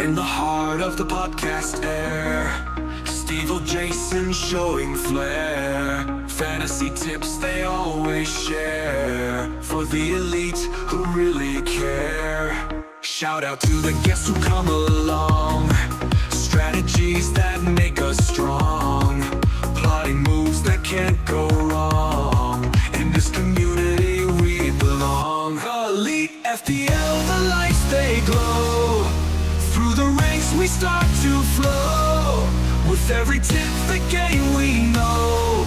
In the heart of the podcast air, Steve or Jason showing flair. Fantasy tips they always share, for the elite who really care. Shout out to the guests who come along, strategies that make us strong, plotting moves that can't go wrong. In this community we belong. Elite FPL, the lights they glow. Through the ranks we start to flow. With every tip the game we know.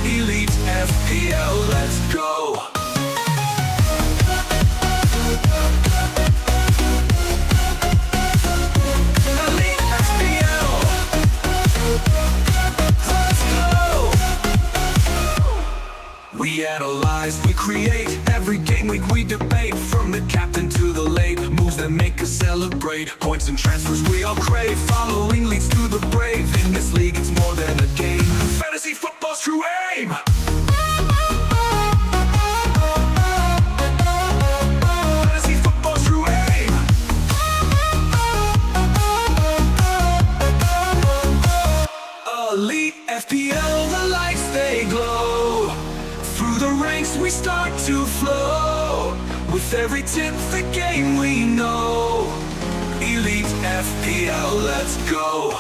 Elite FPL, let's go. Elite FPL, let's go. We analyze, we create. Every game week we debate. From the captain to the late, moves that make us celebrate. Points and transfers we all crave. Following leads to the brave. In this league it's more than a game. Fantasy football's true aim. Fantasy football's true aim. Elite FPL, the lights they glow. Through the ranks we start to flow. With every tip the game we know. Elite FPL, let's go.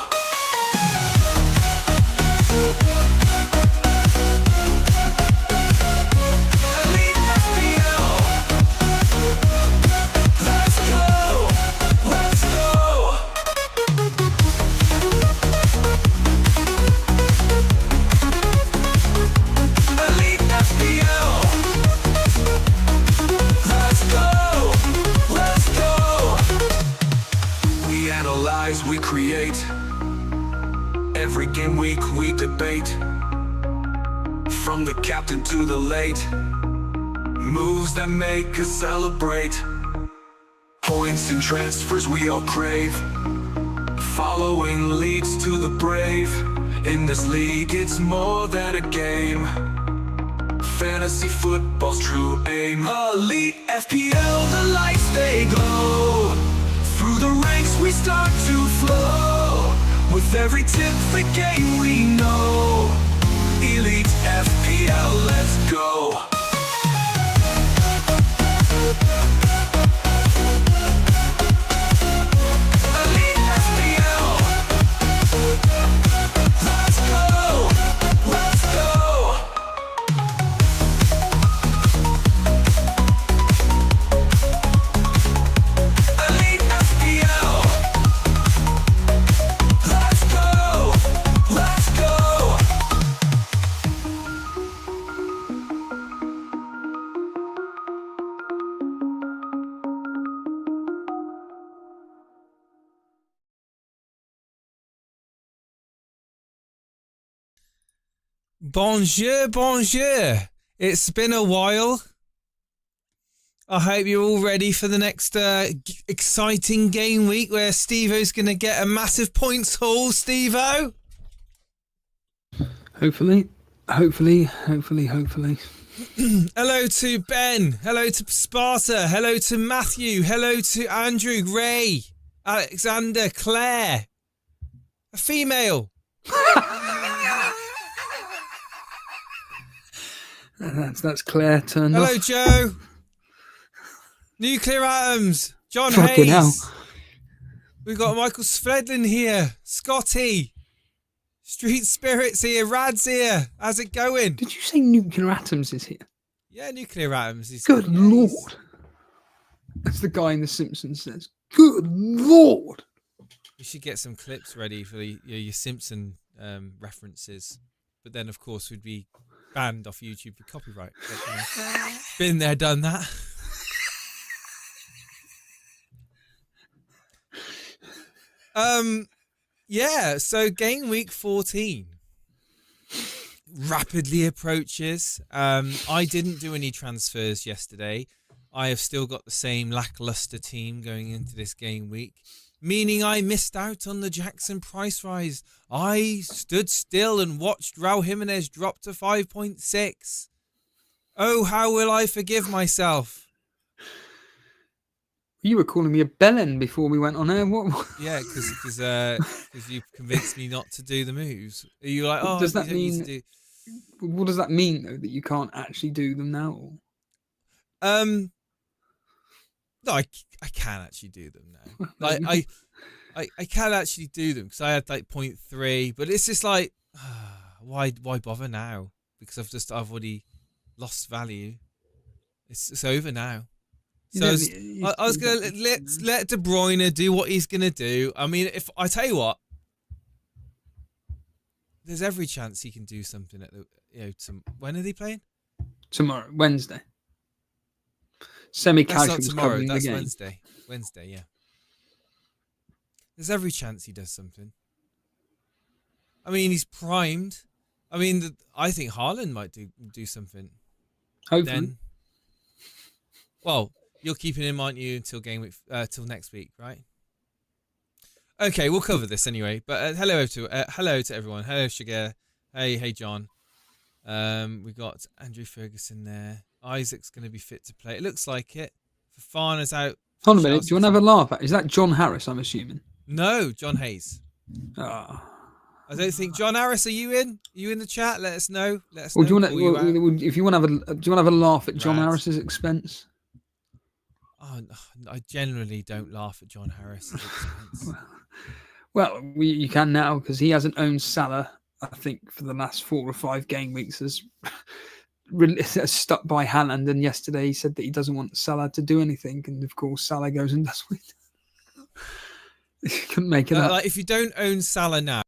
Elite FPL, let's go. Let's go. Elite FPL, let's go. Let's go. We analyze, we create. Every game week we debate. From the captain to the late, moves that make us celebrate. Points and transfers we all crave. Following leads to the brave. In this league it's more than a game. Fantasy football's true aim. Elite FPL, the lights they glow. Through the ranks we start to flow. With every tip the game we know. Elite FPL, let's go. Elite FPL, let's go. Let's go. Elite FPL, let's go. Let's go. Bonjour, bonjour. It's been a while. I hope you're all ready for the next exciting game week where Steve-O's going to get a massive points haul, Steve-O. Hopefully. Hello to Ben. Hello to Sparta. Hello to Matthew. Hello to Andrew, Ray, Alexander, Claire. A female. That's Claire turned Hello, off. Joe. Nuclear Atoms. John Fucking Hayes. hell. We've got Michael Svedlin here. Scotty. Street Spirits here. Rad's here. How's it going? Did you say Nuclear Atoms is here? Yeah, Nuclear Atoms. Is Good Lord. That's the guy in The Simpsons says. Good Lord. We should get some clips ready for your Simpson references. But then, of course, we'd be banned off YouTube for copyright. But, been there, done that. Yeah, so game week 14 rapidly approaches. I didn't do any transfers yesterday. I have still got the same lackluster team going into this game week, meaning I missed out on the Jackson price rise. I stood still and watched Raul Jimenez drop to 5.6. Oh, how will I forgive myself? You were calling me a bellend before we went on air. What Yeah, because you convinced me not to do the moves. You're like, oh, does you that don't need to mean? do. What does that mean though? That you can't actually do them now? Um, no, I can actually do them now. Like I can actually do them because I had like 0.3, but it's just like, why bother now? Because I've already lost value. It's over now. You So don't I was gonna let De Bruyne do what he's gonna do. I mean, if I tell you what, there's every chance he can do something at the when are they playing? Tomorrow, Wednesday. That's not Semi-casuals tomorrow. covering the That's game. Wednesday. Wednesday, yeah. There's every chance he does something. I mean, he's primed. I mean, I think Haaland might do something. Hopefully. Then, well, you're keeping him, aren't you, until game week, till next week, right? Okay, we'll cover this anyway. But hello to everyone. Hello, Sugar. Hey, John. We got Andrew Ferguson there. Isaac's going to be fit to play. It looks like it. Fafana's out. Hold on a minute. Do you want to have a laugh at? Is that John Harris? I'm assuming. No, John Hayes. Ah. I don't think John Harris. Are you in? Are you in the chat? Let us know. Let us Well, know. do you want to? If you want to have a, do you want to have a laugh at John Rad. Harris's expense? Oh, I generally don't laugh at John Harris's expense. Well, you can now because he hasn't owned Salah. I think for the last 4 or 5 game weeks has stuck by Haaland. And yesterday he said that he doesn't want Salah to do anything, and of course Salah goes and does it. You couldn't make it up. Like, if you don't own Salah now,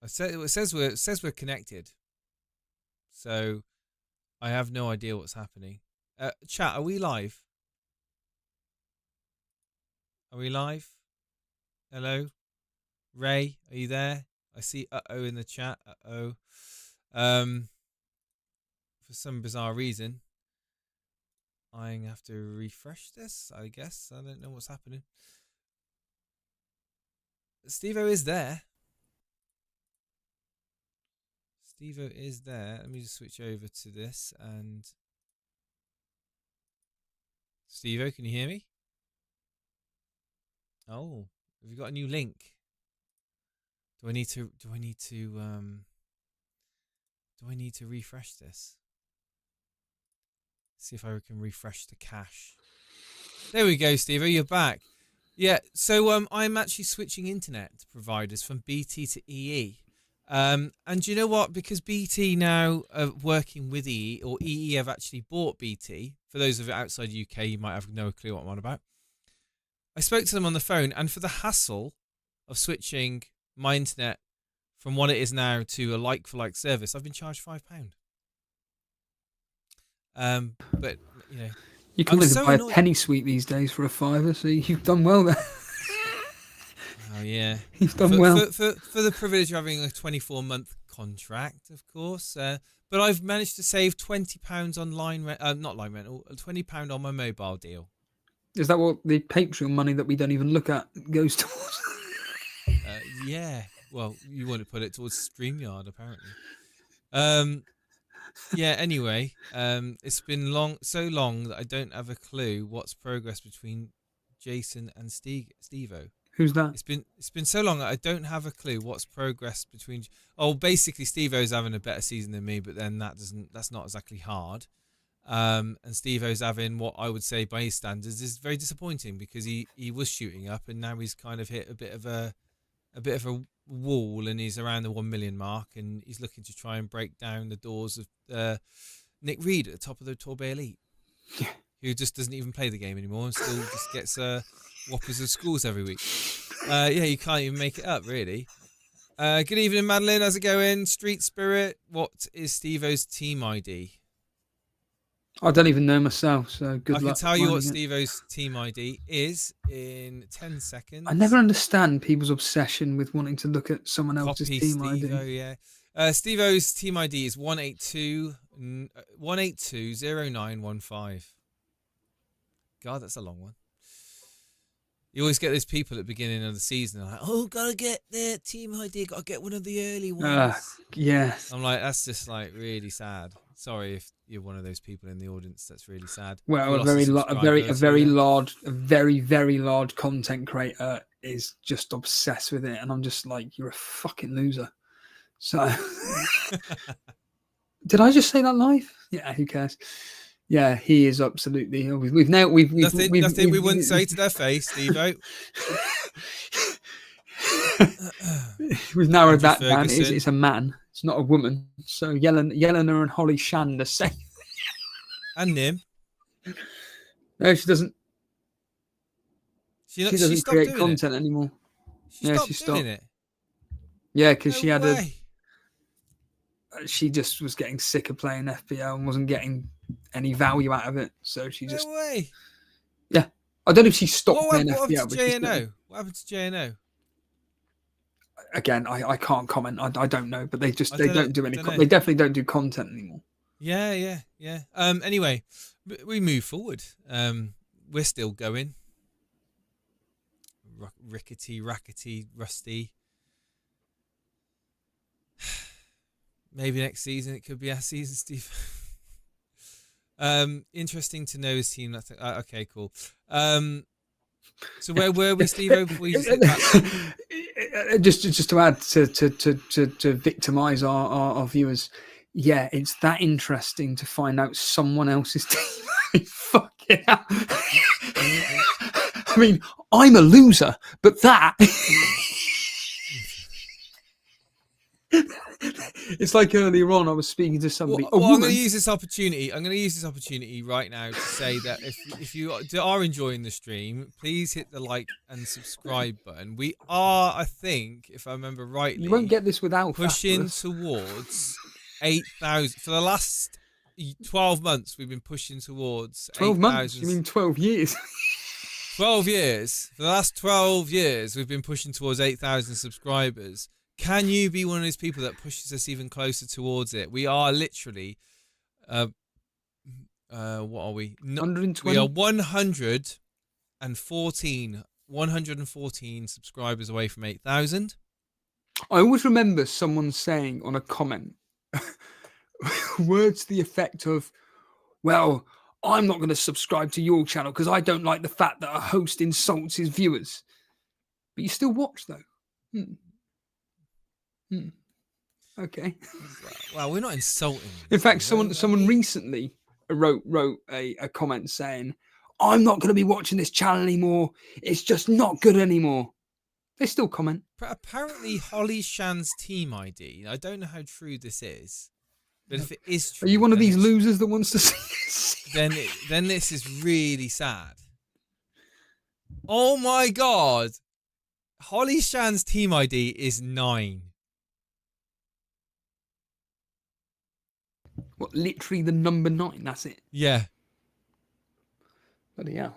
it says we're connected, so I have no idea what's happening. Chat, are we live? Are we live? Hello, Ray, are you there? I see in the chat. For some bizarre reason, I'm gonna have to refresh this. I guess I don't know what's happening. Steve-O is there. Steve-O is there. Let me just switch over to this. And Steve-O, can you hear me? Oh, have you got a new link? Do I need to refresh this? See if I can refresh the cache. There we go, Steve-O, you're back. Yeah, so I'm actually switching internet providers from BT to EE. And you know what? Because BT now are working with EE, or EE have actually bought BT. For those of you outside the UK, you might have no clue what I'm on about. I spoke to them on the phone, and for the hassle of switching my internet from what it is now to a like-for-like service, I've been charged £5. But, you know... You can only buy a penny sweet these days for £5, so you've done well there. Oh yeah, you've done well for the privilege of having a 24-month contract, of course. But I've managed to save £20 on not line rental, £20 on my mobile deal. Is that what the Patreon money that we don't even look at goes towards? Yeah. Well, you want to put it towards StreamYard, apparently. Yeah, anyway, it's been so long that I don't have a clue what's progress between Jason and Steve-O. Who's that? It's been so long that I don't have a clue what's progress between. Oh, basically Steve-O's having a better season than me, but then that's not exactly hard. And Steve-O's having what I would say by his standards is very disappointing, because he was shooting up and now he's kind of hit a bit of a wall, and he's around the 1 million mark, and he's looking to try and break down the doors of Nick Reed at the top of the Torbay Elite, who just doesn't even play the game anymore and still just gets whoppers of schools every week. Yeah, you can't even make it up, really. Good evening, Madeline. How's it going? Street Spirit. What is Steve-O's team ID? I don't even know myself, so good luck. I can tell you what Steve-O's team ID is in 10 seconds. I never understand people's obsession with wanting to look at someone else's team Steve-O, ID. Yeah. Steve-O's team ID is 1820915. God, that's a long one. You always get those people at the beginning of the season like, oh, gotta get their team ID, gotta get one of the early ones. Yes. I'm like, that's just like really sad. Sorry if you're one of those people in the audience. That's really sad. Well, We a lost very large content creator is just obsessed with it, and I'm just like, you're a fucking loser. So, did I just say that live? Yeah, who cares? Yeah, he is absolutely. We've nothing we wouldn't say to their face, Steve-O. We've narrowed Andrew that down. Ferguson. It's a man. It's not a woman. So Yelena and Holly Shand are saying. And Nim. No, she doesn't. She doesn't create doing content anymore. She stopped doing it. Yeah, because No she had way. she just was getting sick of playing FPL and wasn't getting any value out of it. So she just. No way. Yeah, I don't know if she stopped playing What FPL. happened to JNO? What happened to JNO? Again, I can't comment. I don't know, but they don't do any. Don't know. They definitely don't do content anymore. Yeah. Anyway, we move forward. We're still going. Rickety, rackety, rusty. Maybe next season it could be our season, Steve. Interesting to know his team. That's okay, cool. So where were we, Steve? Just to add to victimize our viewers. Yeah, it's that interesting to find out someone else's team. Fucking hell. I mean, I'm a loser, but that. It's like earlier on, I was speaking to somebody. I'm going to use this opportunity. I'm going to use this opportunity right now to say that if you are enjoying the stream, please hit the like and subscribe button. We are, I think, if I remember rightly, you won't get this without pushing towards 8,000 for the last 12 months. We've been pushing towards 12 months. You mean 12 years? 12 years. For the last 12 years, we've been pushing towards 8,000 subscribers. Can you be one of those people that pushes us even closer towards it? We are literally, what are we? 120? We are 114 subscribers away from 8,000. I always remember someone saying on a comment, words to the effect of, well, I'm not going to subscribe to your channel because I don't like the fact that a host insults his viewers. But you still watch, though. Okay. Well, we're not insulting. In fact, someone recently wrote a comment saying, I'm not going to be watching this channel anymore. It's just not good anymore. They still comment. But apparently, Holly Shan's team ID, I don't know how true this is, but if it is true... Are you one of these losers that wants to see then this is really sad. Oh my God. Holly Shan's team ID is 9. What, literally the number 9? That's it? Yeah. Bloody hell.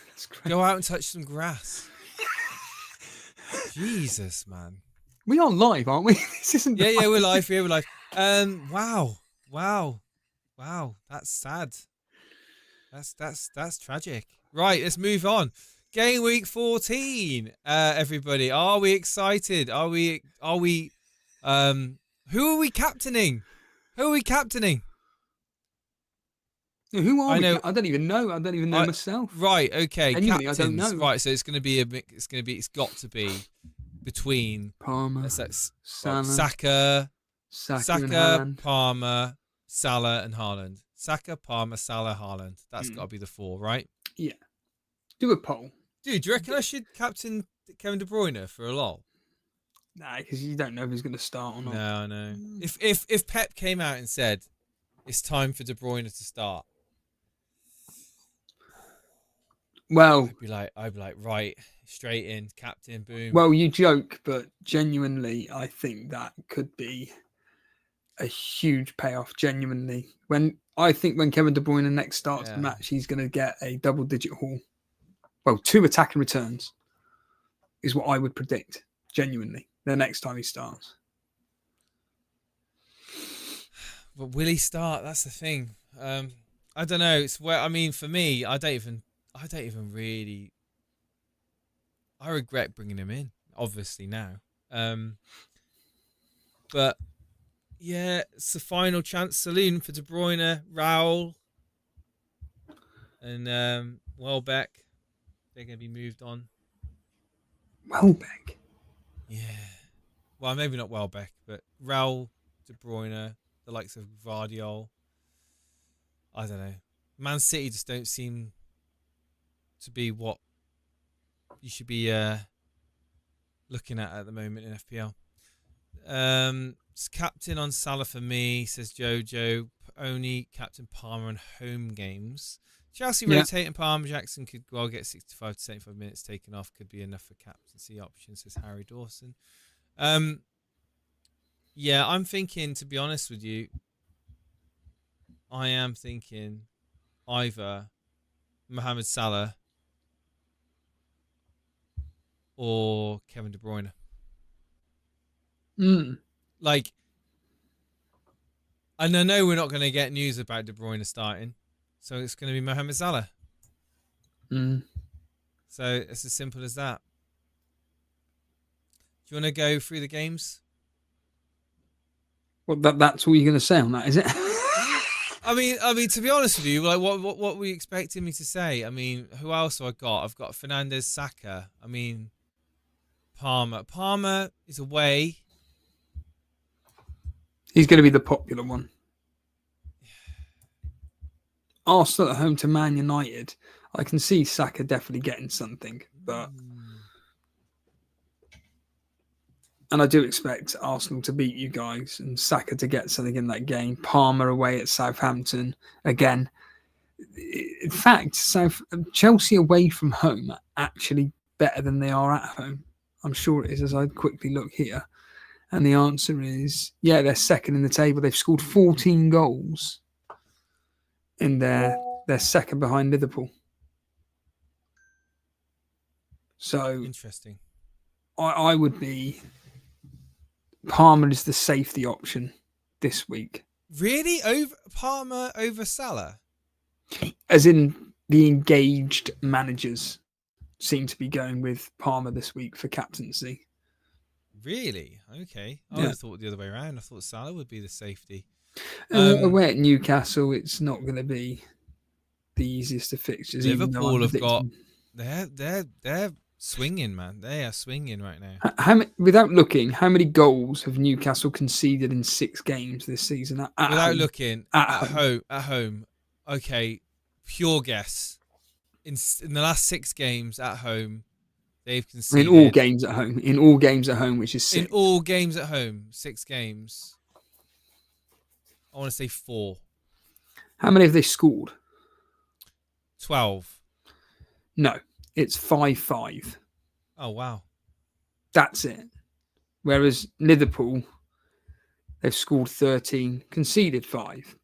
That's crazy. Go out and touch some grass. Jesus, man. We are live, aren't we? This isn't. Yeah, we're live. Yeah, we're live. Wow. That's sad. That's tragic. Right, let's move on. Game week 14. Everybody, are we excited? Are we? Who are we captaining? Who are we? I don't even know. I don't even know myself. Right. Okay. Genuinely, Captains. I don't know. Right. So it's going to be it's got to be between Palmer, Saka, and Palmer, Salah, and Haaland. Saka, Palmer, Salah, Haaland. That's got to be the 4, right? Yeah. Do a poll. Dude, do you reckon I should captain Kevin De Bruyne for a lol? Nah, because you don't know if he's going to start or not. No, I know. If Pep came out and said it's time for De Bruyne to start, well, I'd be like, right, straight in, captain, boom. Well, you joke, but genuinely, I think that could be a huge payoff. Genuinely, when Kevin De Bruyne next starts the match, he's going to get a double-digit haul. Well, 2 attacking returns is what I would predict. Genuinely, the next time he starts. But will he start? That's the thing. I don't know. It's where, I mean, for me, I don't even I don't even really. I regret bringing him in, obviously now. But yeah, it's the final chance saloon for De Bruyne, Raul, and Welbeck. They're going to be moved on. Welbeck. Yeah. Well, maybe not Welbeck, but Raul, De Bruyne, the likes of Vardiol. I don't know. Man City just don't seem to be what you should be looking at the moment in FPL. Captain on Salah for me, says Jojo. Only captain Palmer on home games. Chelsea rotating Palmer. Jackson could well get 65 to 75 minutes taken off. Could be enough for captaincy options, says Harry Dawson. Yeah, I'm thinking, to be honest with you, I am thinking either Mohamed Salah or Kevin De Bruyne. Like, and I know we're not going to get news about De Bruyne starting, so it's going to be Mohamed Salah. So it's as simple as that. Do you want to go through the games? Well, that's all you're going to say on that, is it? I mean, to be honest with you, like what were you expecting me to say? I mean, who else have I got? I've got Fernandez, Saka. I mean, Palmer. Palmer is away. He's going to be the popular one. Arsenal at home to Man United. I can see Saka definitely getting something, but and I do expect Arsenal to beat you guys and Saka to get something in that game. Palmer away at Southampton again. In fact, Chelsea away from home are actually better than they are at home. I'm sure it is, as I quickly look here. And the answer is, yeah, they're second in the table. They've scored 14 goals. And they're second behind Liverpool. So interesting. I would be... Palmer is the safety option this week. Really? Over Palmer over Salah? As in, the engaged managers seem to be going with Palmer this week for captaincy. Really? Okay. I would have thought the other way around. I thought Salah would be the safety. Away at Newcastle, it's not going to be the easiest of fixtures. Liverpool have got... They're swinging, man. They are swinging right now. Without looking, how many goals have Newcastle conceded in 6 games this season? Without looking, at home. Okay, pure guess. In the last 6 games at home, they've conceded... In all games at home. In all games at home, which is 6. In all games at home, 6 games. I want to say 4. How many have they scored? 12. No, it's 5-5. Oh, wow. That's it. Whereas Liverpool, they've scored 13, conceded 5.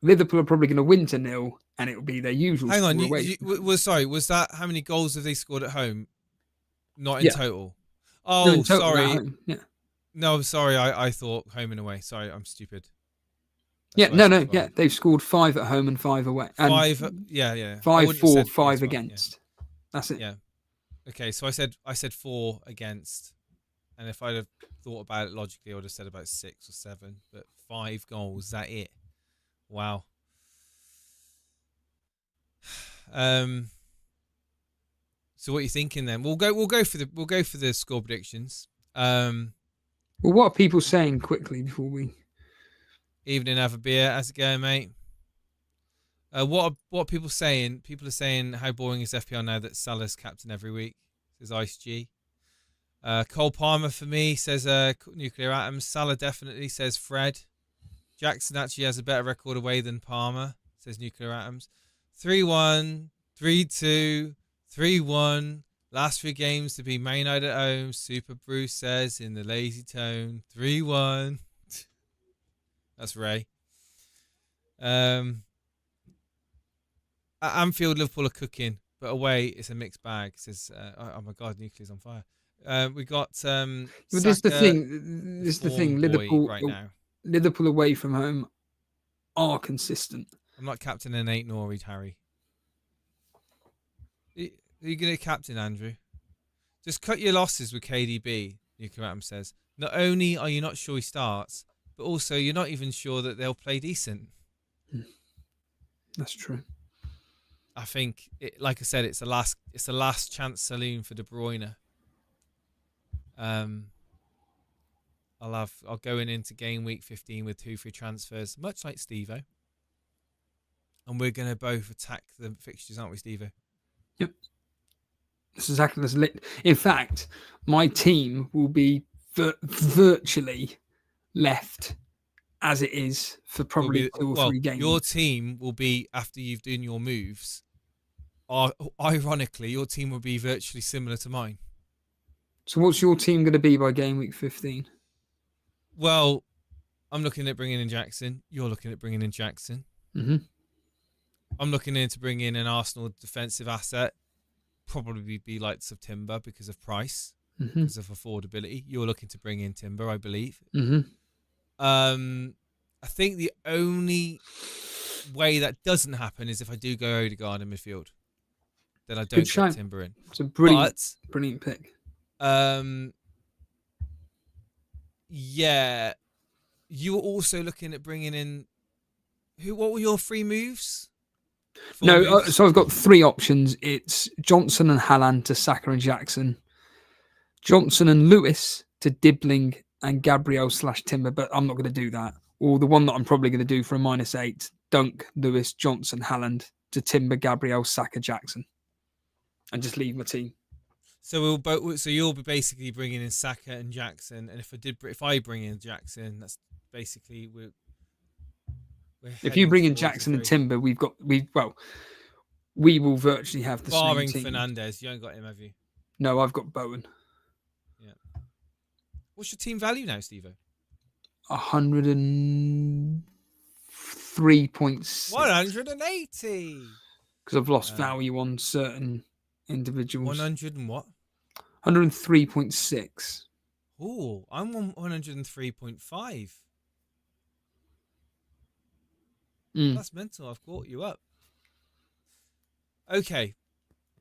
Liverpool are probably going to win to 0, and it will be their usual. Hang on, away. was that how many goals have they scored at home? Not in total. Oh, no, in total sorry. Yeah. No, I'm sorry. I thought home and away. Sorry, I'm stupid. Yeah, they've scored 5 at home and 5 away. And 5, yeah. 5 for, 5 against. Yeah. That's it. Yeah. Okay, so I said 4 against, and if I'd have thought about it logically, I would have said about 6 or 7. But 5 goals, is that it? Wow. So what are you thinking then? We'll go for the score predictions. Well, what are people saying quickly before we? Evening, have a beer. How's it going, mate? What are people saying? People are saying how boring is FPL now that Salah's captain every week, says Ice G. Cole Palmer for me, says Nuclear Atoms. Salah definitely, says Fred. Jackson actually has a better record away than Palmer, says Nuclear Atoms. 3-1, 3-2, 3-1. Last 3 games to be Man United at home. Super Bruce says in the lazy tone. 3-1. That's Ray. At Anfield, Liverpool are cooking, but away it's a mixed bag. Says, oh my God, Nuclear's on fire. We got. But this is the thing. This is the thing. Liverpool right now. Liverpool away from home are consistent. I'm not captaining 8 Norwich, Harry. Who are you going to captain, Andrew? Just cut your losses with KDB, Nukaram says. Not only are you not sure he starts, but also you're not even sure that they'll play decent. That's true. I think, like I said, it's a last chance saloon for De Bruyne. I'll go into game week 15 with 2 free transfers, much like Steve-O. And we're going to both attack the fixtures, aren't we, Steve-O? Yep. That's exactly as lit. In fact, my team will be virtually left as it is for probably 2 or 3 games. Your team will be, after you've done your moves, ironically, your team will be virtually similar to mine. So what's your team going to be by game week 15? Well, I'm looking at bringing in Jackson. You're looking at bringing in Jackson. Mm-hmm. I'm looking in to bring in an Arsenal defensive asset. Probably be like Timber because of price, because of affordability. You're looking to bring in Timber, I believe. Mm-hmm. I think the only way that doesn't happen is if I do go Odegaard in midfield. Then I don't get Timber in. It's a brilliant pick. Yeah. You were also looking at bringing in... What were your 3 moves? So I've got 3 options. It's Johnson and Haaland to Saka and Jackson. Johnson and Lewis to Dibbling and Gabriel/Timber, but I'm not going to do that. Or the one that I'm probably going to do for a -8, Dunk, Lewis, Johnson, Haaland to Timber, Gabriel, Saka, Jackson. And just leave my team. So you'll be basically bringing in Saka and Jackson, and if I bring in Jackson, that's basically we're if you bring in Jackson and Timber, we will virtually have the barring same team. Fernandez. You haven't got him, have you? No, I've got Bowen. Yeah. What's your team value now, Steve-O? 103.6. 180. Because I've lost value on certain individuals. 100 and what? 103.6. Oh, I'm on 103.5. That's mental. I've caught you up. Okay.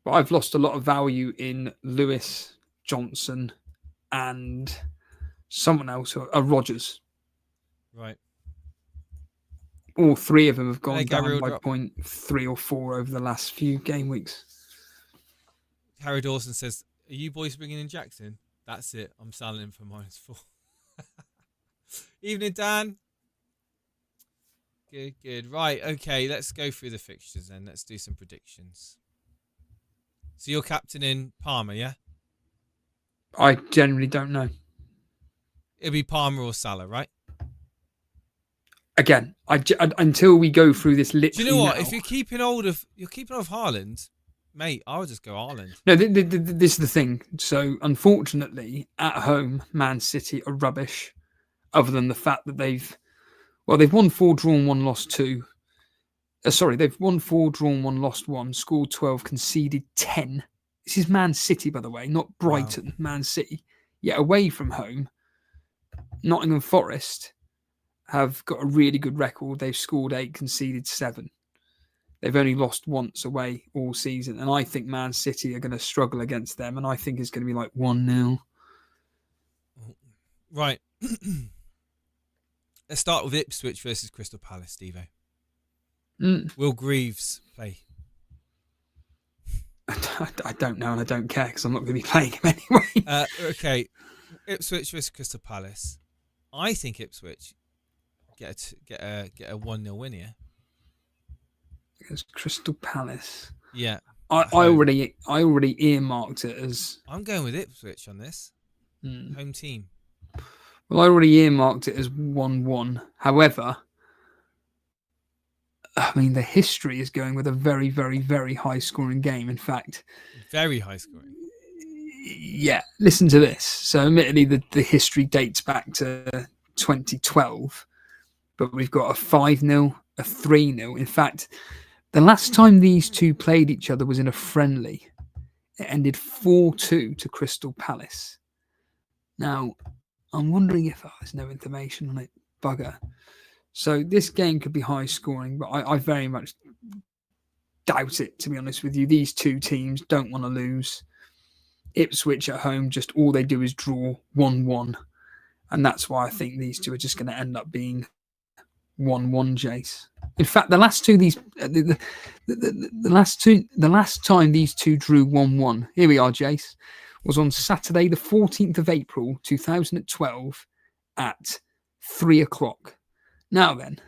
But I've lost a lot of value in Lewis, Johnson, and someone else, Rodgers. Right. All 3 of them have gone down by 0.3 or 4 over the last few game weeks. Harry Dawson says, "Are you boys bringing in Jackson?" That's it. I'm selling him for -4. Evening, Dan. Good. Right, okay, let's go through the fixtures then. Let's do some predictions. So you're captaining Palmer, yeah? I generally don't know. It'll be Palmer or Salah, right? Again, until we go through this literally. Do you know what? Now, if you're keeping hold of Haaland, mate, I'll just go Haaland. No, this is the thing. So, unfortunately, at home, Man City are rubbish. Other than the fact that they've won 4, drawn 1, lost 2. They've won 4, drawn 1, lost 1, scored 12, conceded 10. This is Man City, by the way, not Brighton. Wow. Man City. Yet away from home, Nottingham Forest have got a really good record. They've scored 8, conceded 7. They've only lost once away all season. And I think Man City are going to struggle against them. And I think it's going to be like 1-0. Right. Let's start with Ipswich versus Crystal Palace, Steve-O. Will Greaves play? I don't know and I don't care because I'm not going to be playing him anyway. Okay. Ipswich versus Crystal Palace. I think Ipswich get a 1-0 win here. Against Crystal Palace. Yeah. I already earmarked it as... I'm going with Ipswich on this. Home team. Well, I already earmarked it as 1-1. However, I mean, the history is going with a very, very, very high-scoring game. In fact... Very high-scoring. Yeah, listen to this. So, admittedly, the history dates back to 2012. But we've got a 5-0, a 3-0. In fact, the last time these two played each other was in a friendly. It ended 4-2 to Crystal Palace. Now... I'm wondering if there's no information on it. Bugger. So this game could be high scoring, but I very much doubt it, to be honest with you. These two teams don't want to lose. Ipswich at home, just all they do is draw 1-1. And that's why I think these two are just going to end up being 1-1, Jace. In fact, the last time these two drew 1-1, here we are, Jace, was on Saturday, the 14th of April, 2012 at 3:00. Now then,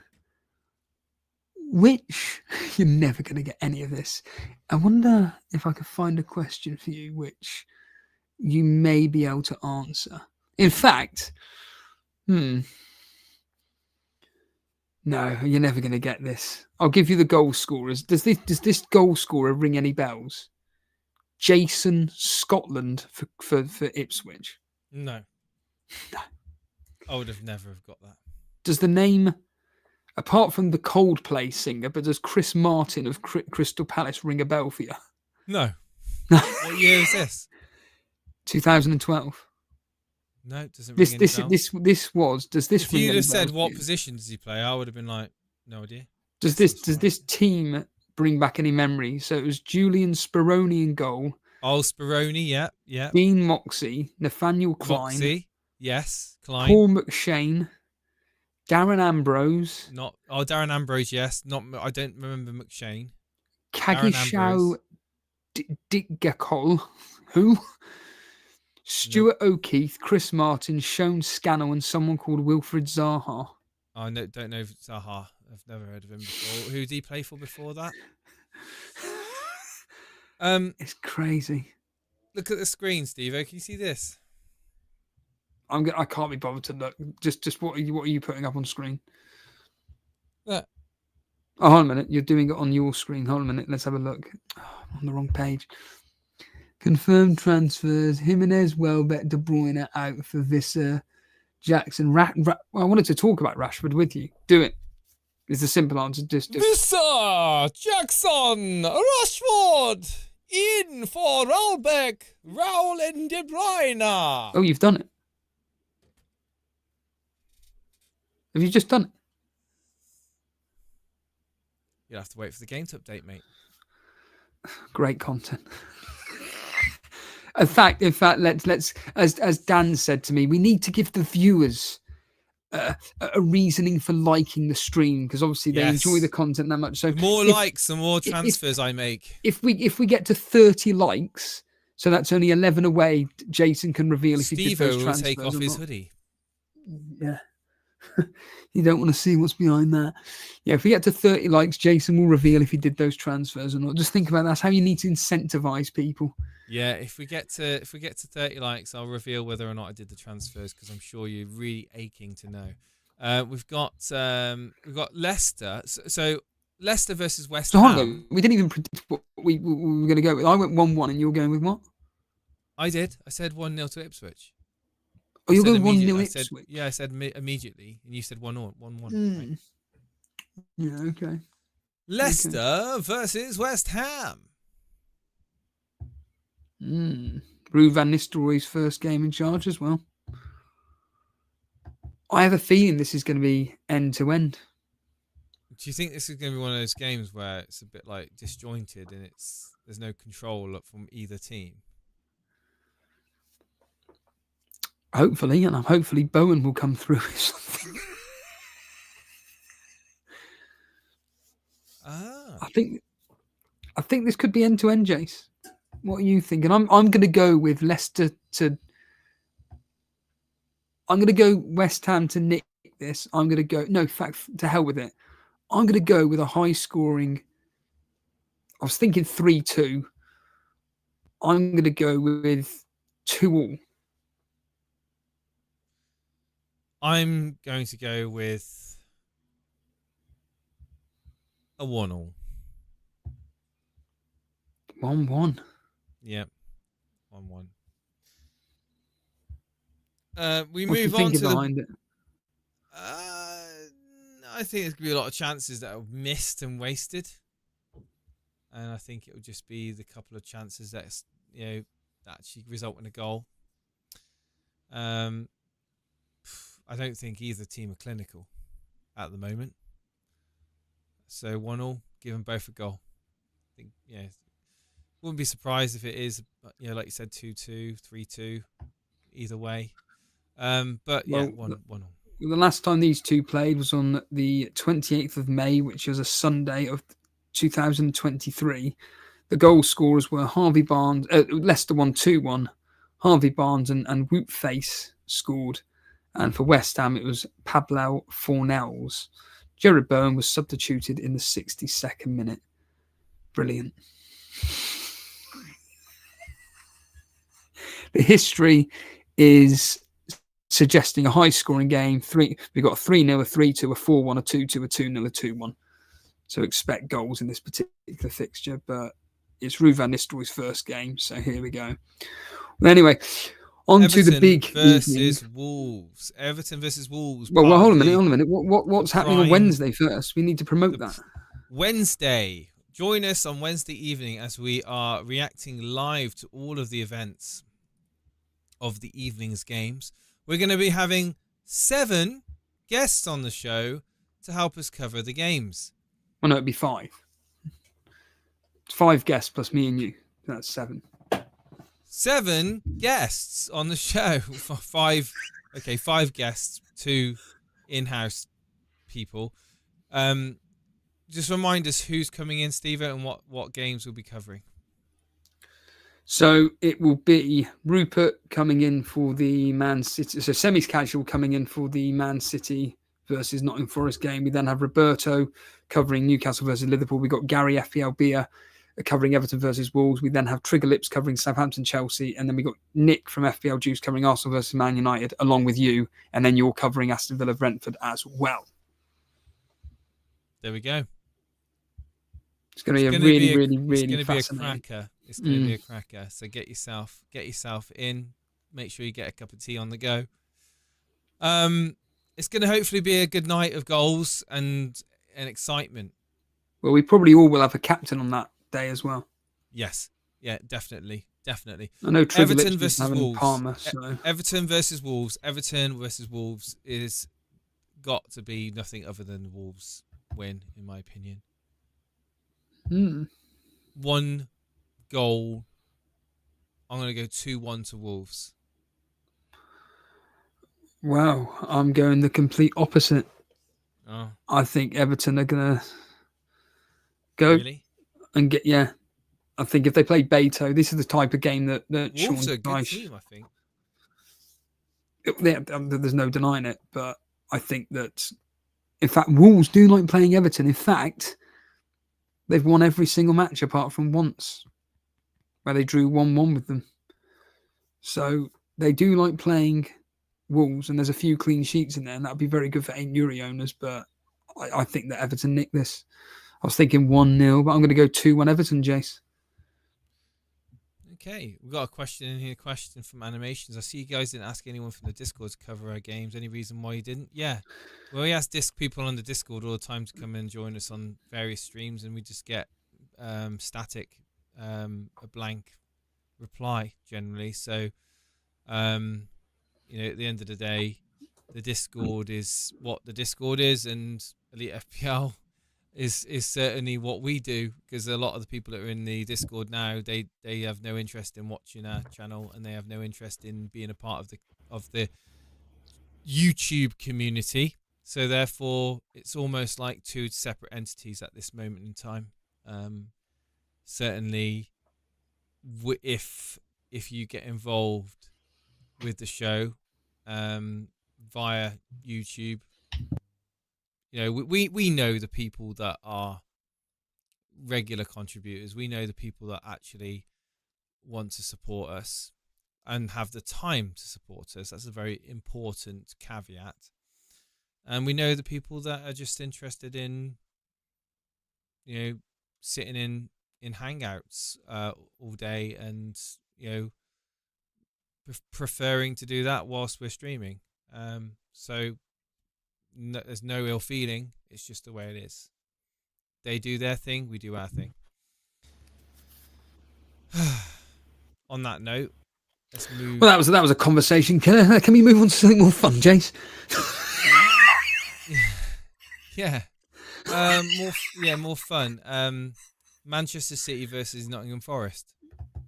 which, you're never going to get any of this. I wonder if I could find a question for you which you may be able to answer. In fact, no, you're never going to get this. I'll give you the goal scorers. Does this goal scorer ring any bells? Jason Scotland for Ipswich. No. I would have never have got that. Does the name, apart from the Coldplay singer, but does Chris Martin of Crystal Palace ring a bell for you? No. What year is this? 2012. No, it doesn't ring any bells. This was. Does this? If ring you'd any have said bells what to you? position does he play, I would have been like, no idea. Does this team bring back any memories? So it was Julian Speroni in goal. Oh, Speroni, yeah. Dean Moxey, Nathaniel Klein, Moxey, yes, Klein. Paul McShane, Darren Ambrose, Darren Ambrose, yes. I don't remember McShane. Kagishaw Digakol, who? Stuart O'Keefe, Chris Martin, Sean Scannell, and someone called Wilfred Zaha. I don't know if Zaha. I've never heard of him before. Who did he play for before that? It's crazy. Look at the screen, Steve. Can you see this? I can't be bothered to look. Just what are you putting up on screen? Look. Oh, hold on a minute. You're doing it on your screen. Hold on a minute. Let's have a look. Oh, I'm on the wrong page. Confirmed transfers. Jimenez, Welbeck, De Bruyne out for Visser, Jackson. I wanted to talk about Rashford with you. Do it. It's the simple answer. Just do it. Visser, Jackson, Rashford, in for Welbeck, Raul and De Bruyne. Oh, you've done it. Have you just done it? You'll have to wait for the game to update, mate. Great content. In fact, let's as Dan said to me, we need to give the viewers a reasoning for liking the stream, because obviously they enjoy the content that much. So the more likes, the more transfers I make. If we get to 30 likes, so that's only 11 away, Jason can reveal if he did those transfers. Steve will take off his hoodie. Yeah. You don't want to see what's behind that. Yeah, if we get to 30 likes, Jason will reveal if he did those transfers or not. Just think about that. That's how you need to incentivize people. Yeah, if we get to 30 likes, I'll reveal whether or not I did the transfers, because I'm sure you're really aching to know. We've got Leicester. So Leicester versus West Ham. Hold on, we didn't even predict what we were going to go with. I went 1-1, and you were going with what? I did. I said 1-0 to Ipswich. Oh, you're going 1-0 Ipswich? I said immediately, and you said 1-1. Right? Yeah, okay. Leicester versus West Ham. Rue Van Nistelrooy's first game in charge as well. I have a feeling this is going to be end to end. Do you think this is going to be one of those games where it's a bit like disjointed and there's no control from either team? Hopefully, and hopefully Bowen will come through with something. I think this could be end to end, Jace. What are you thinking? I'm going to go with Leicester to. I'm going to go West Ham to nick this. I'm going to go. No, in fact, to hell with it. I'm going to go with a high scoring. I was thinking 3-2. I'm going to go with 2-2. I'm going to go with a 1-1. 1-1. Yep. 1-1. We move on to behind it. I think there's going to be a lot of chances that are missed and wasted. And I think it will just be the couple of chances that actually result in a goal. I don't think either team are clinical at the moment. So 1-1, give them both a goal. think, yeah, wouldn't be surprised if it is, like you said, 2-2, 3-2, either way. But yeah, Well, one. the last time these two played was on the 28th of May, which was a Sunday of 2023. The goal scorers were Harvey Barnes, Leicester won 2-1. Harvey Barnes and Whoop Face scored. And for West Ham, it was Pablo Fornells. Jared Bowen was substituted in the 62nd minute. Brilliant. The history is suggesting a high-scoring game. We've got a 3-0, a 3-2, a 4-1, a 2-2, a 2-0, a 2-1. So expect goals in this particular fixture, but it's Ruud van Nistelrooy's first game, so here we go. Well, anyway, on to the big versus Wolves. Everton versus Wolves. Well, hold a minute. What's happening on Wednesday first? We need to promote that. Wednesday. Join us on Wednesday evening as we are reacting live to all of the events of the evening's games. We're going to be having 7 guests on the show to help us cover the games. Well, no, it'd be 5. 5 guests plus me and you. That's 7. 7 guests on the show. 5 guests, 2 in-house people. Just remind us who's coming in, Steve, and what games we'll be covering. So it will be Rupert coming in for the Man City. So Semi's Casual coming in for the Man City versus Nottingham Forest game. We then have Roberto covering Newcastle versus Liverpool. We got Gary FPL Beer covering Everton versus Wolves. We then have Trigger Lips covering Southampton Chelsea. And then we got Nick from FPL Juice covering Arsenal versus Man United along with you. And then you're covering Aston Villa Brentford as well. There we go. It's going to be a really fascinating. It's going to be a cracker. So get yourself in. Make sure you get a cup of tea on the go. It's going to hopefully be a good night of goals and excitement. Well, we probably all will have a captain on that day as well. Yes. Yeah, definitely. I know Everton versus Wolves. Parma, Everton versus Wolves. Everton versus Wolves is got to be nothing other than Wolves win, in my opinion. 1 goal. I'm going to go 2-1 to Wolves. Wow, I'm going the complete opposite. Oh. I think Everton are going to go and get, I think if they play Beto, this is the type of game that Wolves Sean are a good team, I think. There's no denying it, but I think that, in fact, Wolves do like playing Everton. In fact, they've won every single match apart from once, where they drew 1-1 with them. So they do like playing Wolves, and there's a few clean sheets in there, and that would be very good for Yuri owners, but I think that Everton nick this. I was thinking 1-0, but I'm going to go 2-1 Everton, Jace. Okay, we've got a question in here. Question from Animations. I see you guys didn't ask anyone from the Discord to cover our games. Any reason why you didn't? Yeah. Well, we ask people on the Discord all the time to come and join us on various streams, and we just get static, a blank reply generally. So, at the end of the day, the Discord is what the Discord is, and Elite FPL is certainly what we do, because a lot of the people that are in the Discord now, they have no interest in watching our channel, and they have no interest in being a part of the YouTube community. So therefore, it's almost like 2 separate entities at this moment in time. Certainly, if you get involved with the show via YouTube, we know the people that are regular contributors. We know the people that actually want to support us and have the time to support us. That's a very important caveat. And we know the people that are just interested in, sitting in hangouts all day and, preferring to do that whilst we're streaming. So there's no ill feeling. It's just the way it is. They do their thing, we do our thing. On that note, let's move. Well, that was a conversation killer. Can we move on to something more fun, Jace? Yeah. More fun. Manchester City versus Nottingham Forest.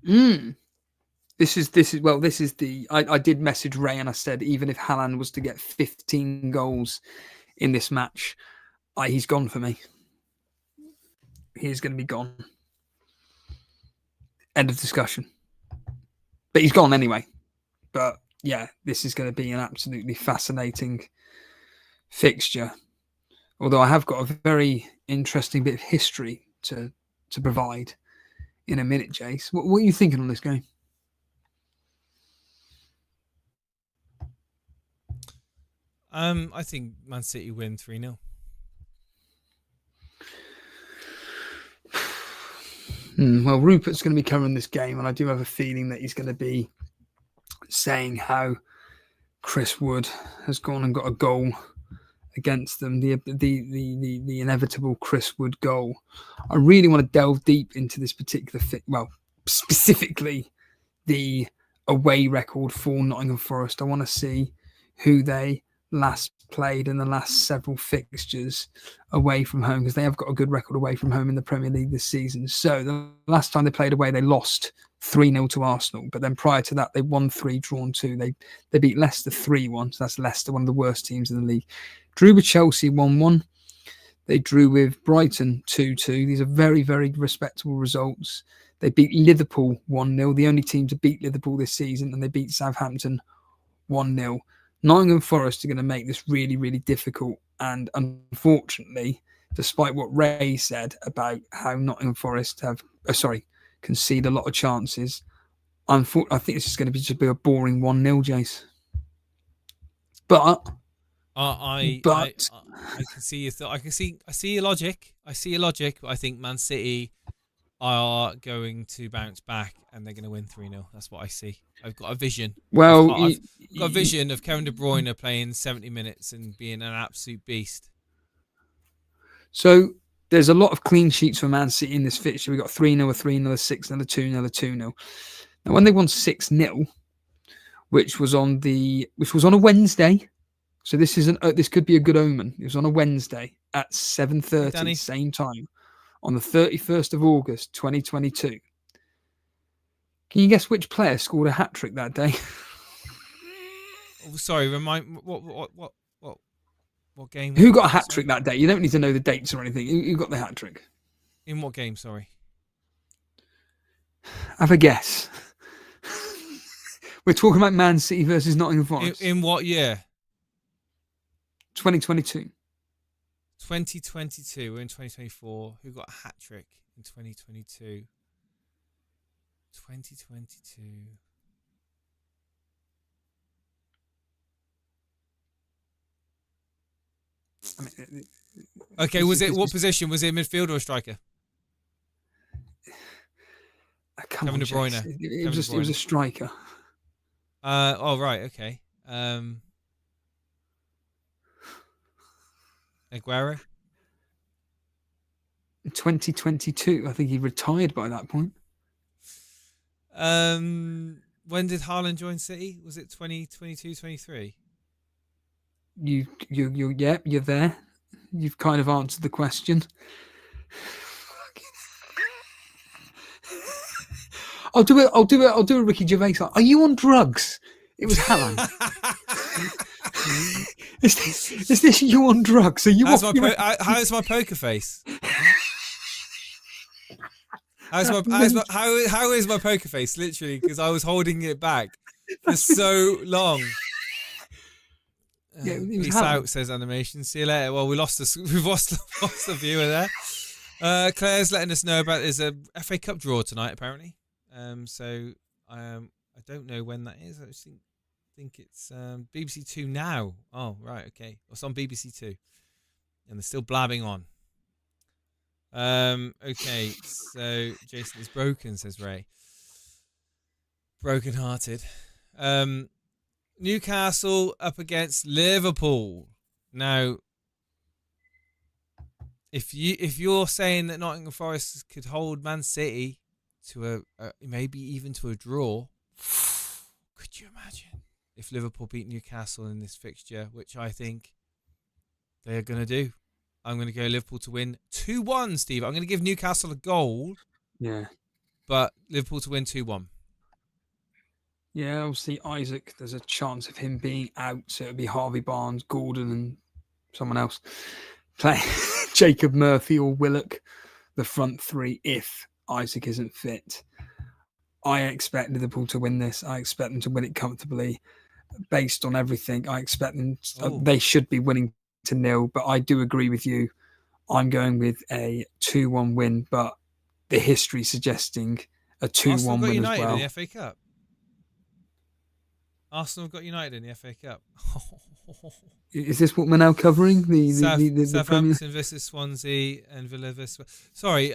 This is the I did message Ray and I said even if Haaland was to get 15 goals in this match, he's gone for me. He's going to be gone. End of discussion. But he's gone anyway. But yeah, this is going to be an absolutely fascinating fixture. Although I have got a very interesting bit of history to provide in a minute, Jace. What are you thinking on this game? I think Man City win 3-0. Well, Rupert's going to be covering this game, and I do have a feeling that he's going to be saying how Chris Wood has gone and got a goal against them, the inevitable Chris Wood goal. I really want to delve deep into this particular specifically the away record for Nottingham Forest. I want to see who they last played in the last several fixtures away from home, because they have got a good record away from home in the Premier League this season. So the last time they played away, they lost 3-0 to Arsenal, but then prior to that they won 3, drawn 2. They beat Leicester 3-1, so that's Leicester, one of the worst teams in the league. Drew with Chelsea 1-1. They drew with Brighton 2-2. These are very, very respectable results. They beat Liverpool 1-0, the only team to beat Liverpool this season, and they beat Southampton 1-0. Nottingham Forest are going to make this really, really difficult. And unfortunately, despite what Ray said about how Nottingham Forest concede a lot of chances, I think this is going to be just a boring 1-0, Jace. But I can see your thought. I see your logic. But I think Man City are going to bounce back and they're going to win 3-0. That's what I see. I've got a vision. Well, I've got a vision of Kevin De Bruyne playing 70 minutes and being an absolute beast. So there's a lot of clean sheets for Man City in this fixture. We got 3-0, a 3-0, a 6-0, a 2-0, a 2-0. Now, when they won 6-0, which was on a Wednesday, so this could be a good omen. It was on a Wednesday at 7:30, same time, on the 31st of August, 2022. Can you guess which player scored a hat-trick that day? Oh, sorry, remind what game? Who got a hat-trick that day? You don't need to know the dates or anything. Who got the hat-trick? In what game, sorry? Have a guess. We're talking about Man City versus Nottingham Forest. In what year? 2022. 2022. We're in 2024. Who got a hat-trick in 2022? 2022. Okay, what position? Was it a midfielder or a striker? Kevin De Bruyne. It was a striker. Oh, right, okay. Aguero? In 2022. I think he retired by that point. When did Haaland join City? Was it 2022, 23? You're there. You've kind of answered the question. I'll do a Ricky Gervais. Are you on drugs? It was Haaland. Is this you on drugs? Are you? How's my poker face? How is my poker face? Literally, because I was holding it back for so long. Yeah, peace out, says animation. See you later. Well, we've lost the viewer there. Claire's letting us know about there's a FA Cup draw tonight apparently. So I don't know when that is. I just think it's BBC Two now. Oh right, okay. It's on BBC Two, and they're still blabbing on. Okay, so Jason is broken, says Ray. Broken-hearted. Newcastle up against Liverpool. Now, if you're saying that Nottingham Forest could hold Man City to a maybe even to a draw, could you imagine if Liverpool beat Newcastle in this fixture, which I think they are going to do? I'm going to go Liverpool to win 2-1, Steve. I'm going to give Newcastle a goal. Yeah. But Liverpool to win 2-1. Yeah, obviously Isaac, there's a chance of him being out, so it'll be Harvey Barnes, Gordon, and someone else play Jacob Murphy or Willock, the front three, if Isaac isn't fit. I expect Liverpool to win this. I expect them to win it comfortably. Based on everything, I expect them. They should be winning to 0, but I do agree with you. I'm going with a 2-1 win, but the history suggesting a 2-1 win United as well. In the FA Cup. Arsenal got United in the FA Cup. Is this what we're now covering? The Southampton versus Swansea and Villa versus... Sorry,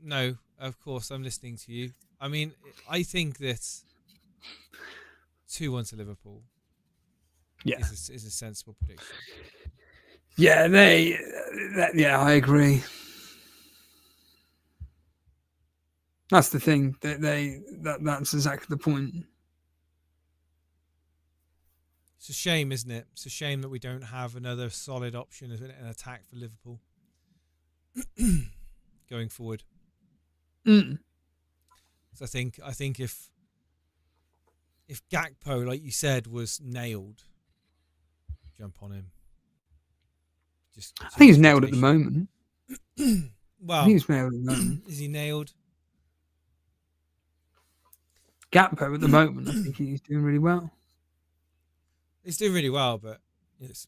no, of course, I'm listening to you. I mean, I think that 2-1 to Liverpool is a sensible prediction. Yeah, I agree. That's the thing. That's exactly the point. It's a shame, isn't it? It's a shame that we don't have another solid option as an attack for Liverpool going forward. So I think if Gakpo, like you said, was nailed, jump on him. I think he's nailed at the moment. Well, I think he's nailed at the moment. Is he nailed? Gakpo at the moment, I think he's doing really well. He's doing really well, but yes,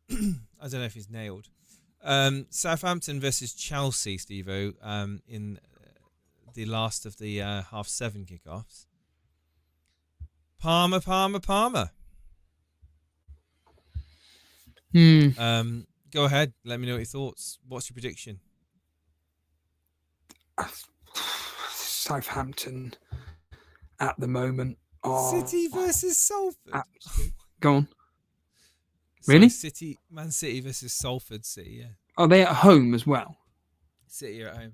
I don't know if he's nailed. Southampton versus Chelsea, Steve-O, in the last of the 7:30 kickoffs. Palmer. Go ahead. Let me know your thoughts. What's your prediction? Southampton at the moment are City versus Salford. Go on. Really? Man City versus Salford City, yeah. Are they at home as well? City are at home.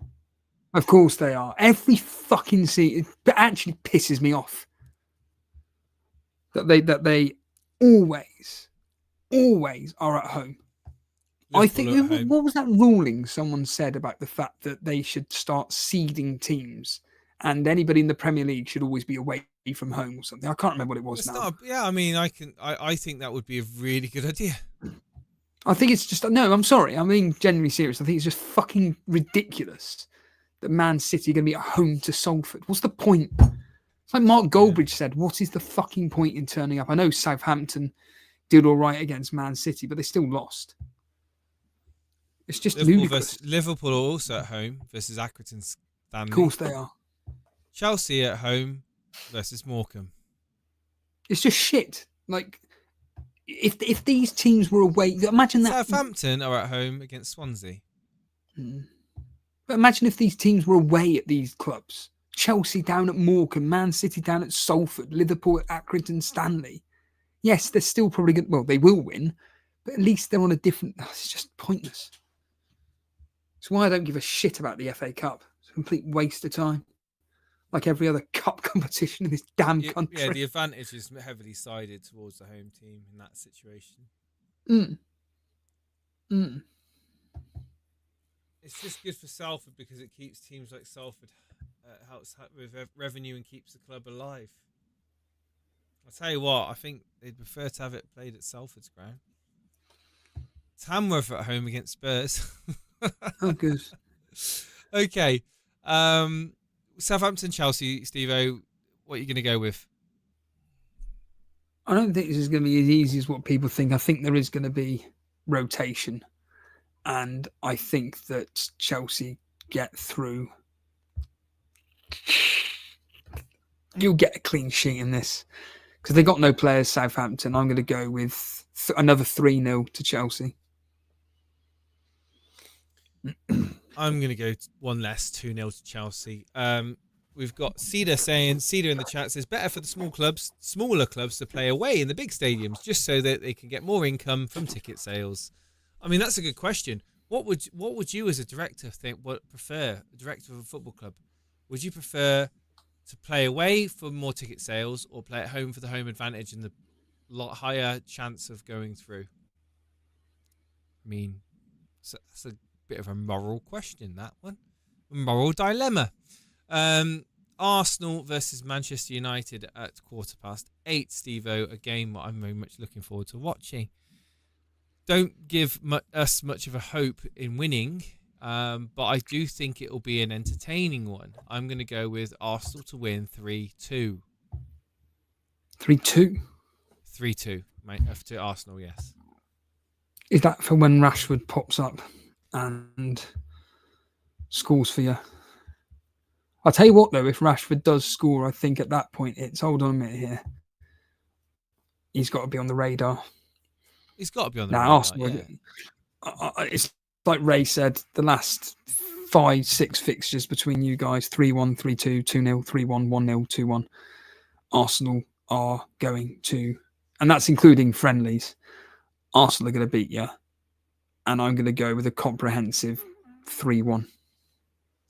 Of course they are. Every fucking season, it actually pisses me off that they always are at home. I think, what was that ruling someone said about the fact that they should start seeding teams and anybody in the Premier League should always be away from home or something? I can't remember what it was now. I think that would be a really good idea. I think it's just, no, I'm sorry. I'm being genuinely serious. I think it's just fucking ridiculous that Man City are going to be at home to Salford. What's the point? It's like Mark Goldbridge said, what is the fucking point in turning up? I know Southampton did all right against Man City, but they still lost. It's just ludicrous. Liverpool are also at home versus Accrington Stanley. Of course they are. Chelsea at home versus Morecambe. It's just shit. Like, if these teams were away, imagine that. Southampton are at home against Swansea. But imagine if these teams were away at these clubs. Chelsea down at Morecambe, Man City down at Salford, Liverpool at Accrington Stanley. Yes, they're still probably good. Well, they will win, but at least they're on a different. It's just pointless. It's why I don't give a shit about the FA Cup. It's a complete waste of time. Like every other cup competition in this damn country. Yeah, the advantage is heavily sided towards the home team in that situation. It's just good for Salford because it keeps teams like Salford, helps with revenue and keeps the club alive. I'll tell you what, I think they'd prefer to have it played at Salford's ground. Tamworth at home against Spurs. Oh, good. Okay. Southampton, Chelsea, Steve-O, what are you going to go with? I don't think this is going to be as easy as what people think. I think there is going to be rotation. And I think that Chelsea get through. You'll get a clean sheet in this. Because they got no players, Southampton. I'm going to go with another 3-0 to Chelsea. I'm going to go one less, 2-0 to Chelsea. We've got Cedar in the chat says, better for the smaller clubs to play away in the big stadiums, just so that they can get more income from ticket sales. I mean, that's a good question. What would you as a director prefer, a director of a football club? Would you prefer to play away for more ticket sales or play at home for the home advantage and the lot higher chance of going through? I mean, So that's a bit of a moral question, that one. A moral dilemma. Arsenal versus Manchester United at 8:15, Steve-O, a game I'm very much looking forward to watching. Don't give us much of a hope in winning, but I do think it will be an entertaining one. I'm going to go with Arsenal to win 3-2. 3-2. 3-2, mate, to Arsenal, yes. Is that for when Rashford pops up and scores for you? I'll tell you what, though, if Rashford does score, I think at that point hold on a minute here. He's got to be on the radar. He's got to be on the radar, Arsenal, yeah. It's like Ray said, the last 5-6 fixtures between you guys, 3-1, 3-2, 2-0, 3-1, 1-0, 2-1. Arsenal are going to, and that's including friendlies, Arsenal are going to beat you. And I'm going to go with a comprehensive 3-1.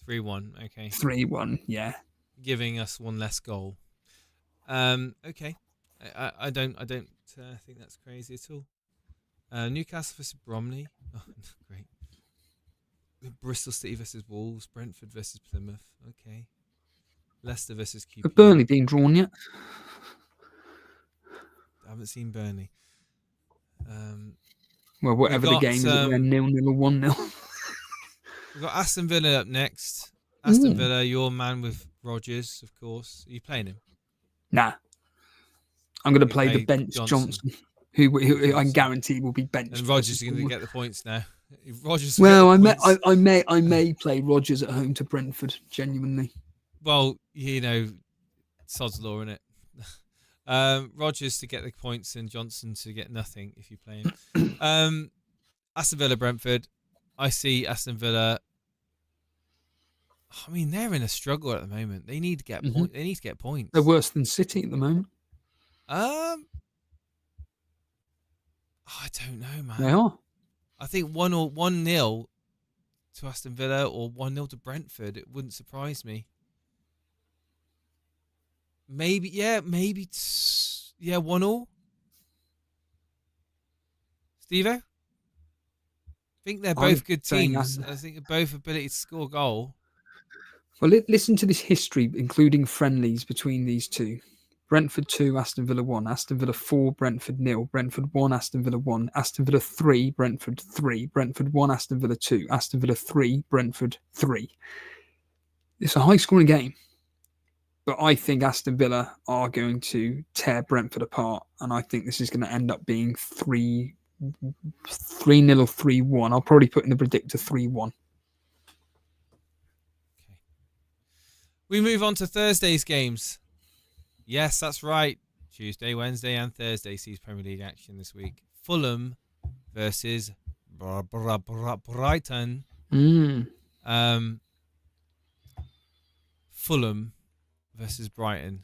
3-1, okay. 3-1, yeah. Giving us one less goal. Okay. I don't think that's crazy at all. Newcastle versus Bromley. Oh, great. Bristol City versus Wolves. Brentford versus Plymouth. Okay. Leicester versus QPR. Have Burnley been drawn yet? I haven't seen Burnley. Well, whatever the game is, 0-0 or 1-0. We've got Aston Villa up next. Aston Villa, your man with Rodgers, of course. Are you playing him? Nah. I'm going to play the bench Johnson, who I guarantee will be benched. And Rodgers is going to get the points now. Rodgers. Well, I may play Rodgers at home to Brentford. Genuinely. Well, sod's law, innit? Rodgers to get the points and Johnson to get nothing if you play him. Aston Villa, Brentford. I see Aston Villa. I mean, they're in a struggle at the moment. They need to get points. They need to get points. They're worse than City at the moment. I don't know, man. They are. I think 1-0 to Aston Villa or 1-0 to Brentford. It wouldn't surprise me. Maybe 1-0. Steve-O? I think they're both good teams. I think both ability to score a goal. Well, listen to this history, including friendlies between these two. Brentford 2, Aston Villa 1, Aston Villa 4, Brentford 0, Brentford 1, Aston Villa 1, Aston Villa 3, Brentford 3, Brentford 1, Aston Villa 2, Aston Villa 3, Brentford 3. It's a high-scoring game, but I think Aston Villa are going to tear Brentford apart, and I think this is going to end up being 3-0 or 3-1. I'll probably put in the predictor 3-1. Okay. We move on to Thursday's games. Yes, that's right. Tuesday, Wednesday, and Thursday sees Premier League action this week. Fulham versus Brighton. Fulham versus Brighton.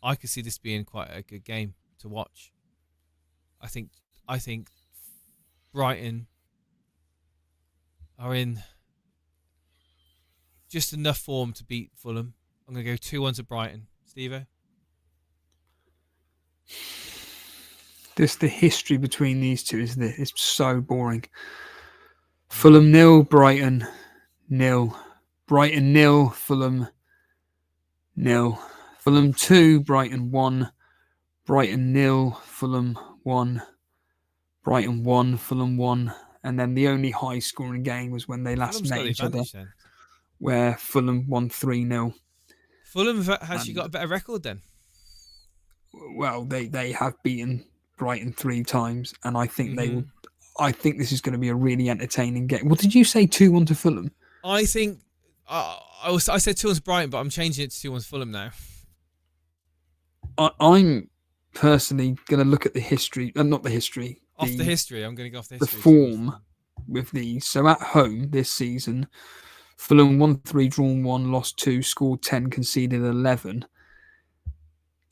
I could see this being quite a good game to watch. I think Brighton are in just enough form to beat Fulham. I'm going to go 2-1 to Brighton. Steve-O? The history between these two is so boring. Fulham 0, Brighton 0. Brighton 0, Fulham 0. Fulham 2, Brighton 1. Brighton 0, Fulham 1. Brighton 1, Fulham 1. And then the only high-scoring game was when they last met each other, where Fulham won 3-0. Fulham have actually got a better record then. Well, they have beaten Brighton 3 times, and I think they will. I think this is going to be a really entertaining game. What did you say? 2-1 to Fulham? I think I said 2-1 to Brighton, but I'm changing it to 2-1 to Fulham now. I'm personally going to look at the history, not the history. I'm going to go off the history. The form with these. So at home this season, Fulham won 3, drawn 1, lost 2, scored 10, conceded 11.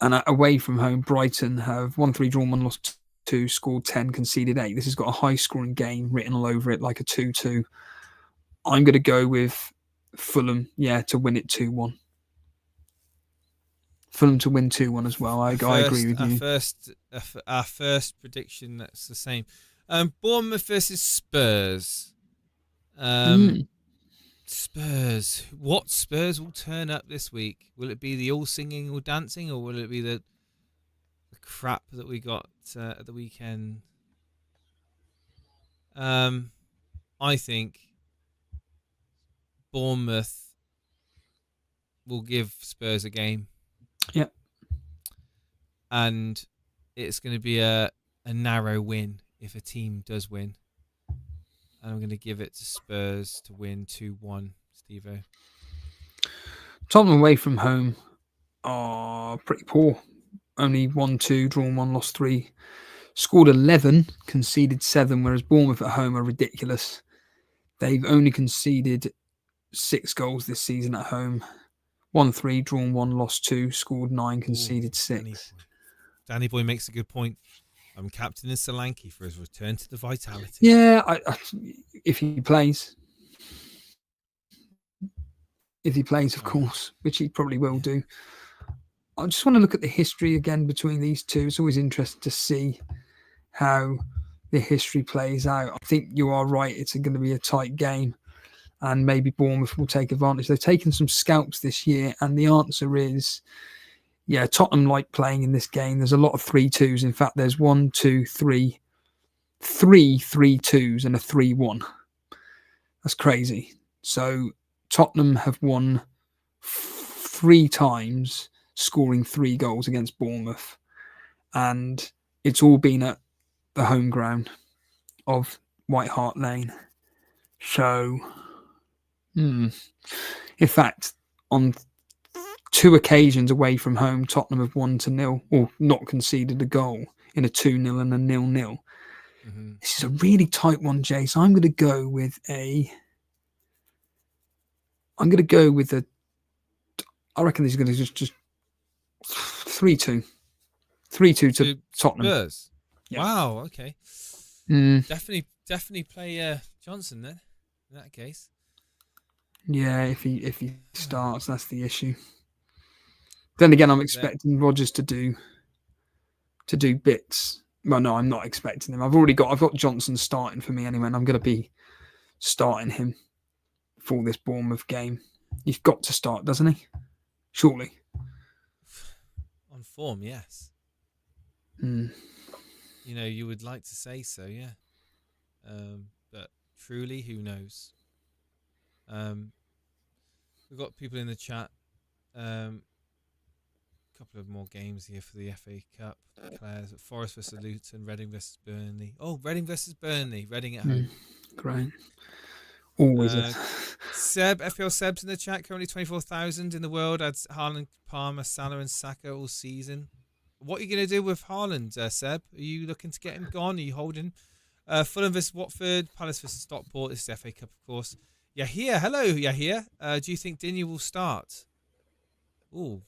And away from home, Brighton have won 3, drawn 1, lost 2, scored 10, conceded 8. This has got a high-scoring game written all over it, like a 2-2. I'm going to go with Fulham, to win it 2-1. Fulham to win 2-1 as well. I agree with you. Our first prediction, that's the same. Bournemouth versus Spurs. Spurs. What Spurs will turn up this week? Will it be the all singing, all dancing, or will it be the crap that we got at the weekend? I think Bournemouth will give Spurs a game. Yep. And it's going to be a narrow win if a team does win. And I'm going to give it to Spurs to win 2-1, Steve-O. Tottenham away from home are pretty poor. Only 1-2, drawn 1, lost 3. Scored 11, conceded 7, whereas Bournemouth at home are ridiculous. They've only conceded 6 goals this season at home. 1-3, drawn 1, lost 2, scored 9, conceded 6. Danny Boy makes a good point. I'm captaining Solanke for his return to the vitality. Yeah, if he plays. If he plays, of course, which he probably will do. I just want to look at the history again between these two. It's always interesting to see how the history plays out. I think you are right. It's going to be a tight game, and maybe Bournemouth will take advantage. They've taken some scalps this year, and the answer is, yeah, Tottenham like playing in this game. There's a lot of 3-2s. In fact, there's 1, 2, 3, 3 3-2s and a 3-1. That's crazy. So Tottenham have won 3 times, scoring 3 goals against Bournemouth, and it's all been at the home ground of White Hart Lane. So, in fact, on 2 occasions away from home, Tottenham have 1-0 or not conceded a goal in a 2-0 and a 0-0. Mm-hmm. This is a really tight one, Jay. So I'm going to go with a. I reckon this is going to just 3-2. 3-2 to Tottenham. Spurs. Yeah. Wow. Okay. Definitely play Johnson then. In that case. Yeah, if he starts, that's the issue. Then again, I'm expecting Rodgers to do bits. Well, no, I'm not expecting him. I've got Johnson starting for me anyway, and I'm going to be starting him for this Bournemouth game. He's got to start, doesn't he? Surely. On form, yes. You know, you would like to say so, yeah. But truly, who knows? We've got people in the chat. Couple of more games here for the FA Cup players. Forest versus Luton, Reading versus Burnley. Oh, Reading versus Burnley. Reading at home. Great. Always. Seb, FPL Seb's in the chat. Currently 24,000 in the world. Adds Haaland, Palmer, Salah and Saka all season. What are you going to do with Haaland, Seb? Are you looking to get him gone? Are you holding? Fulham versus Watford. Palace versus Stockport. This is FA Cup, of course. Yahia. Hello, Yahia. Do you think Digne will start? Ooh.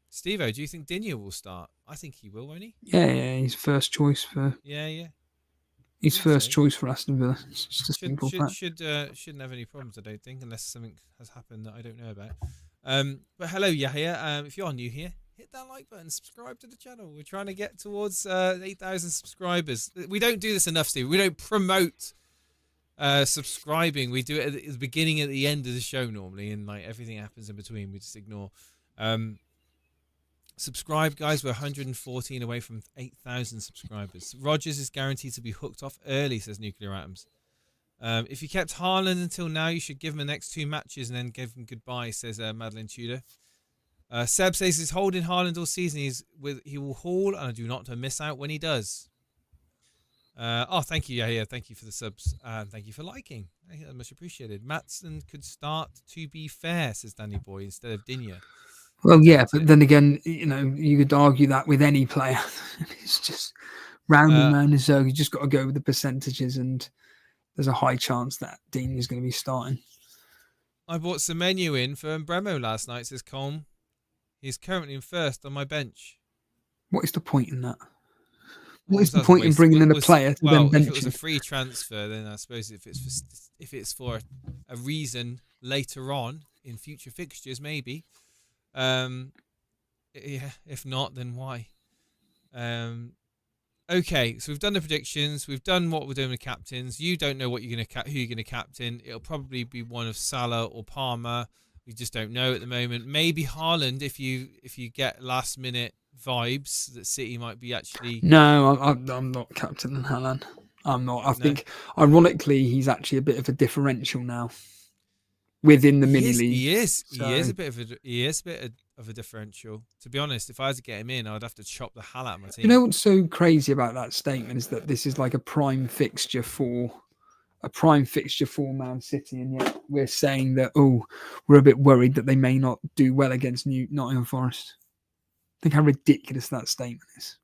Steve-O, do you think Digne will start? I think he will, won't he? Yeah, he's first choice for. Yeah. He's first choice for Aston Villa. Shouldn't have any problems, I don't think, unless something has happened that I don't know about. But hello, Yahya. If you're new here, hit that like button, subscribe to the channel. We're trying to get towards 8,000 subscribers. We don't do this enough, Steve. We don't promote subscribing. We do it at the beginning, at the end of the show normally, and like everything happens in between. We just ignore. Subscribe, guys. We're 114 away from 8,000 subscribers. Rodgers is guaranteed to be hooked off early, says Nuclear Atoms. If you kept Haaland until now, you should give him the next 2 matches and then give him goodbye, says Madeline Tudor. Seb says he's holding Haaland all season. He will haul, and I do not miss out when he does. Thank you, yeah. Thank you for the subs. Thank you for liking. Much appreciated. Maatson could start, to be fair, says Danny Boy, instead of Digne. Well, yeah, but then again, you know, you could argue that with any player. It's just round and round as though you just got to go with the percentages, and there's a high chance that Digne is going to be starting. I bought some menu in for Mbremo last night, says Colm. He's currently in first on my bench. What is the point in that? What is the point in bringing in a player to then bench? If it was a free transfer, then I suppose if it's for a reason later on in future fixtures, maybe. Yeah, if not, then why? Okay, so we've done the predictions. We've done what we're doing with captains. You don't know what you're going to who you're going to captain. It'll probably be one of Salah or Palmer. We just don't know at the moment. Maybe Haaland if you get last minute vibes that City might be actually. No, I'm not captaining Haaland. I'm not. I think, ironically, he's actually a bit of a differential now within the mini league. He is So, a bit of a differential. To be honest, if I had to get him in, I'd have to chop the hell out of my team. you know what's so crazy about that statement is that this is like a prime fixture for Man City, and yet we're saying that we're a bit worried that they may not do well against Nottingham Forest. Think how ridiculous that statement is.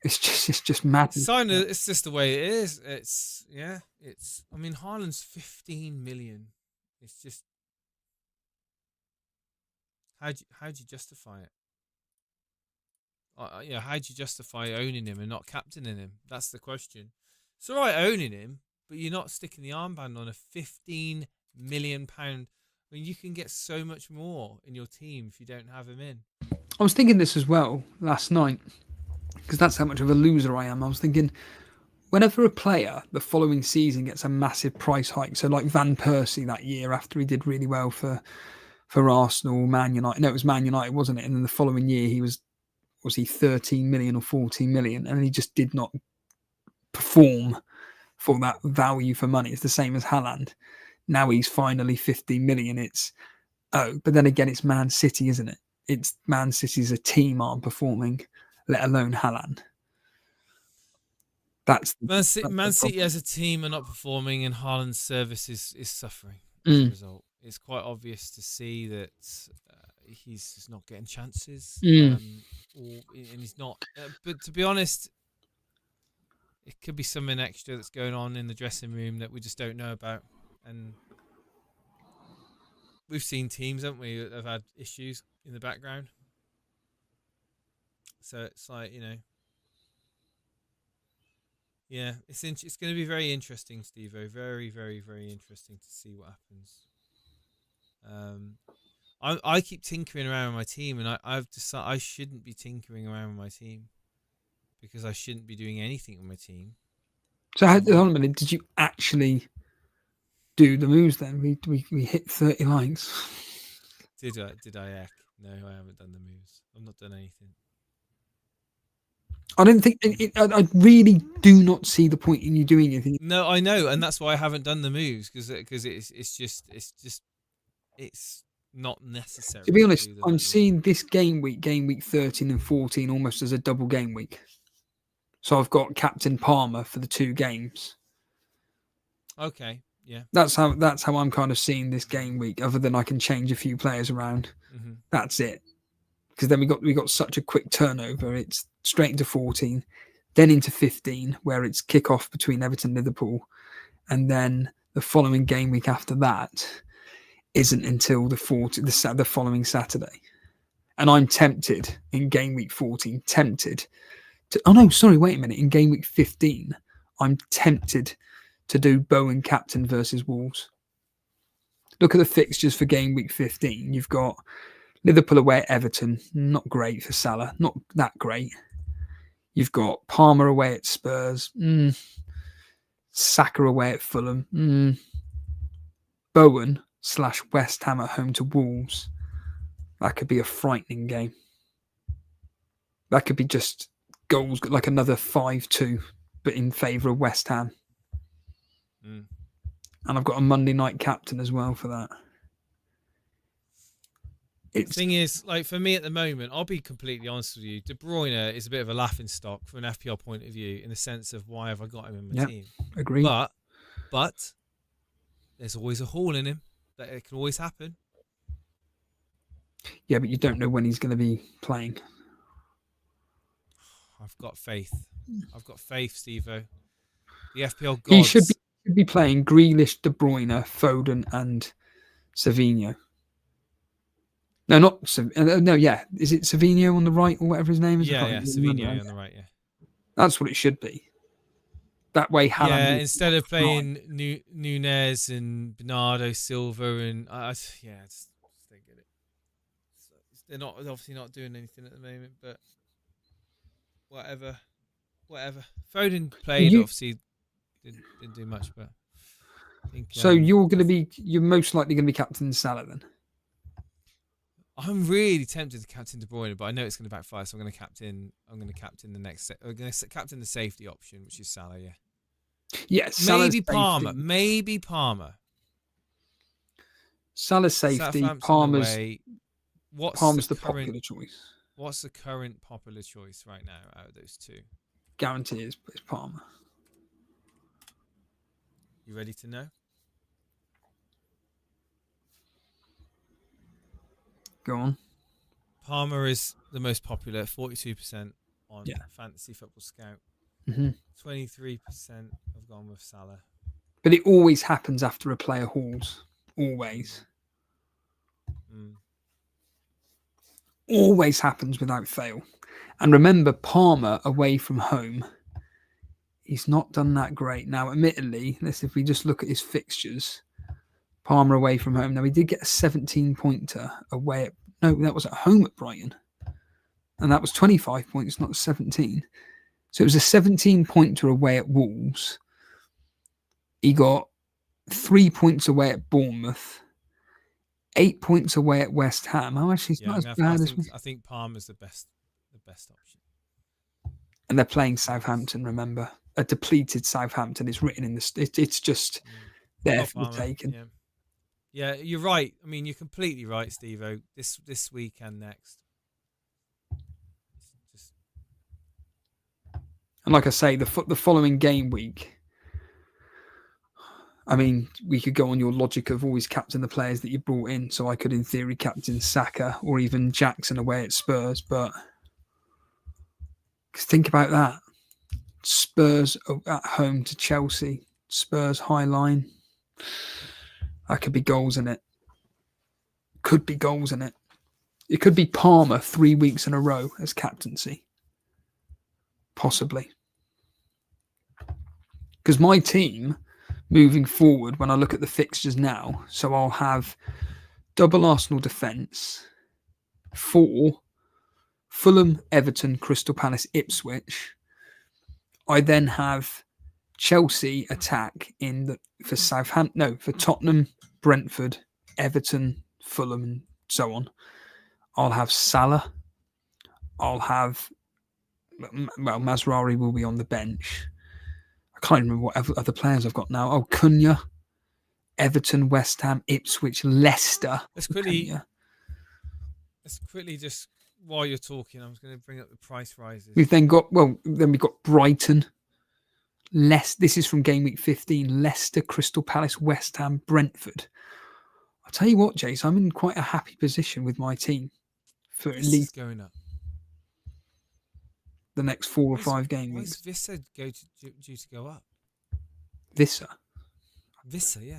It's just mad. It's just the way it is. I mean, Haaland's 15 million. It's just how'd you justify it? How'd you justify owning him and not captaining him? That's the question. It's all right owning him, but you're not sticking the armband on a 15 million pound. I mean, you can get so much more in your team if you don't have him in. I was thinking this as well last night, because that's how much of a loser I am. I was thinking, whenever a player the following season gets a massive price hike, so like Van Persie that year after he did really well for Arsenal, Man United. No, it was Man United, wasn't it? And then the following year he was he 13 million or 14 million, and he just did not perform for that value for money. It's the same as Haaland. Now he's finally 15 million. But then again, it's Man City, isn't it? It's Man City as a team aren't performing, let alone Haaland. Man City as a team are not performing, and Haaland's service is suffering as a result. It's quite obvious to see that he's just not getting chances, and he's not. But to be honest, it could be something extra that's going on in the dressing room that we just don't know about. And we've seen teams, haven't we, that have had issues in the background. So it's like, yeah, it's going to be very interesting, Steve-O. Very, very, very interesting to see what happens. I keep tinkering around with my team, and I've decided I shouldn't be tinkering around with my team because I shouldn't be doing anything with my team. So hold on a minute, did you actually do the moves then? We hit 30 likes. Did I, Eck? No, I haven't done the moves. I've not done anything. I don't think I really do not see the point in you doing anything. No, I know, and that's why I haven't done the moves because it's not necessary. To be honest, I'm seeing this game week 13 and 14 almost as a double game week. So I've got Captain Palmer for the 2 games. Okay, yeah. That's how I'm kind of seeing this game week. Other than I can change a few players around, that's it. Because then we got such a quick turnover. It's straight into 14, then into 15, where it's kick-off between Everton and Liverpool, and then the following game week after that isn't until the following Saturday. And I'm tempted in game week 14, wait a minute. In game week 15, I'm tempted to do Bowen captain versus Wolves. Look at the fixtures for game week 15. You've got Liverpool away at Everton, not great for Salah, not that great. You've got Palmer away at Spurs, Saka away at Fulham, Bowen / West Ham at home to Wolves. That could be a frightening game. That could be just goals, like another 5-2, but in favour of West Ham. And I've got a Monday night captain as well for that. The thing is, like for me at the moment, I'll be completely honest with you. De Bruyne is a bit of a laughing stock from an FPL point of view, in the sense of why have I got him in my team? Agreed. But there's always a hole in him that it can always happen. Yeah, but you don't know when he's going to be playing. I've got faith. Steve-O. The FPL gods. He should be playing Grealish, De Bruyne, Foden, and Savinho. No, not yeah. Is it Savinho on the right or whatever his name is? Yeah, Savinho on the right. Yeah, that's what it should be. That way, Haaland. Yeah, instead of playing Nunez and Bernardo Silva and I just don't get it. They're obviously not doing anything at the moment, but whatever. Foden played, obviously didn't do much, but I think. So you're most likely going to be captain Salah then. I'm really tempted to captain De Bruyne, but I know it's going to backfire, so I'm going to captain the next. I'm going to captain the safety option, which is Salah. Yeah. Yes. Maybe Palmer. Maybe Palmer. Salah's safety. Palmer's the popular choice. What's the current popular choice right now out of those two? Guarantee is Palmer. You ready to know? Go on. Palmer is the most popular, 42% on Fantasy Football Scout. 23% have gone with Salah. But it always happens after a player hauls. Always. Always happens without fail. And remember, Palmer away from home, he's not done that great. Now, admittedly, if we just look at his fixtures, Palmer away from home. Now, he did get a 17-pointer away at... No, that was at home at Brighton. And that was 25 points, not 17. So it was a 17-pointer away at Wolves. He got 3 points away at Bournemouth. 8 points away at West Ham. Oh, actually, it's not as bad as... I think Palmer's the best option. And they're playing Southampton, remember. A depleted Southampton is written in the... It's just there for the taking. Yeah, you're right. I mean, you're completely right, Steve-O. This week and next. And like I say, the following game week, I mean, we could go on your logic of always captain the players that you brought in. So I could, in theory, captain Saka or even Jackson away at Spurs. But think about that. Spurs at home to Chelsea. Spurs high line. That could be goals in it. Could be goals in it. It could be Palmer 3 weeks in a row as captaincy. Possibly. Because my team, moving forward, when I look at the fixtures now, so I'll have double Arsenal defence for Fulham, Everton, Crystal Palace, Ipswich. I then have Chelsea attack for Tottenham, Brentford, Everton, Fulham, and so on. I'll have Salah. I'll have, Mazraoui will be on the bench. I can't remember what other players I've got now. Oh, Cunha, Everton, West Ham, Ipswich, Leicester. Let's quickly just, while you're talking, I was going to bring up the price rises. We've then got Brighton. This is from Game Week 15. Leicester, Crystal Palace, West Ham, Brentford. I'll tell you what, Jace, I'm in quite a happy position with my team for at least going up the next 4 or 5 game weeks. Why is Vissa due to go up? Vissa, yeah.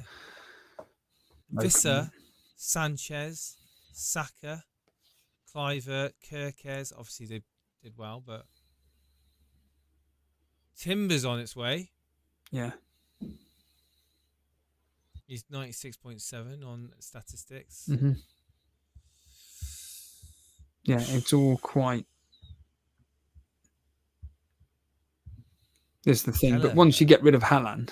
Vissa, Sanchez, Saka, Kluivert, Kerkez. Obviously, they did well, but Timber's on its way. Yeah. He's 96.7 on statistics. Mm-hmm. Yeah, it's all quite... There's the thing, but once you get rid of Haaland...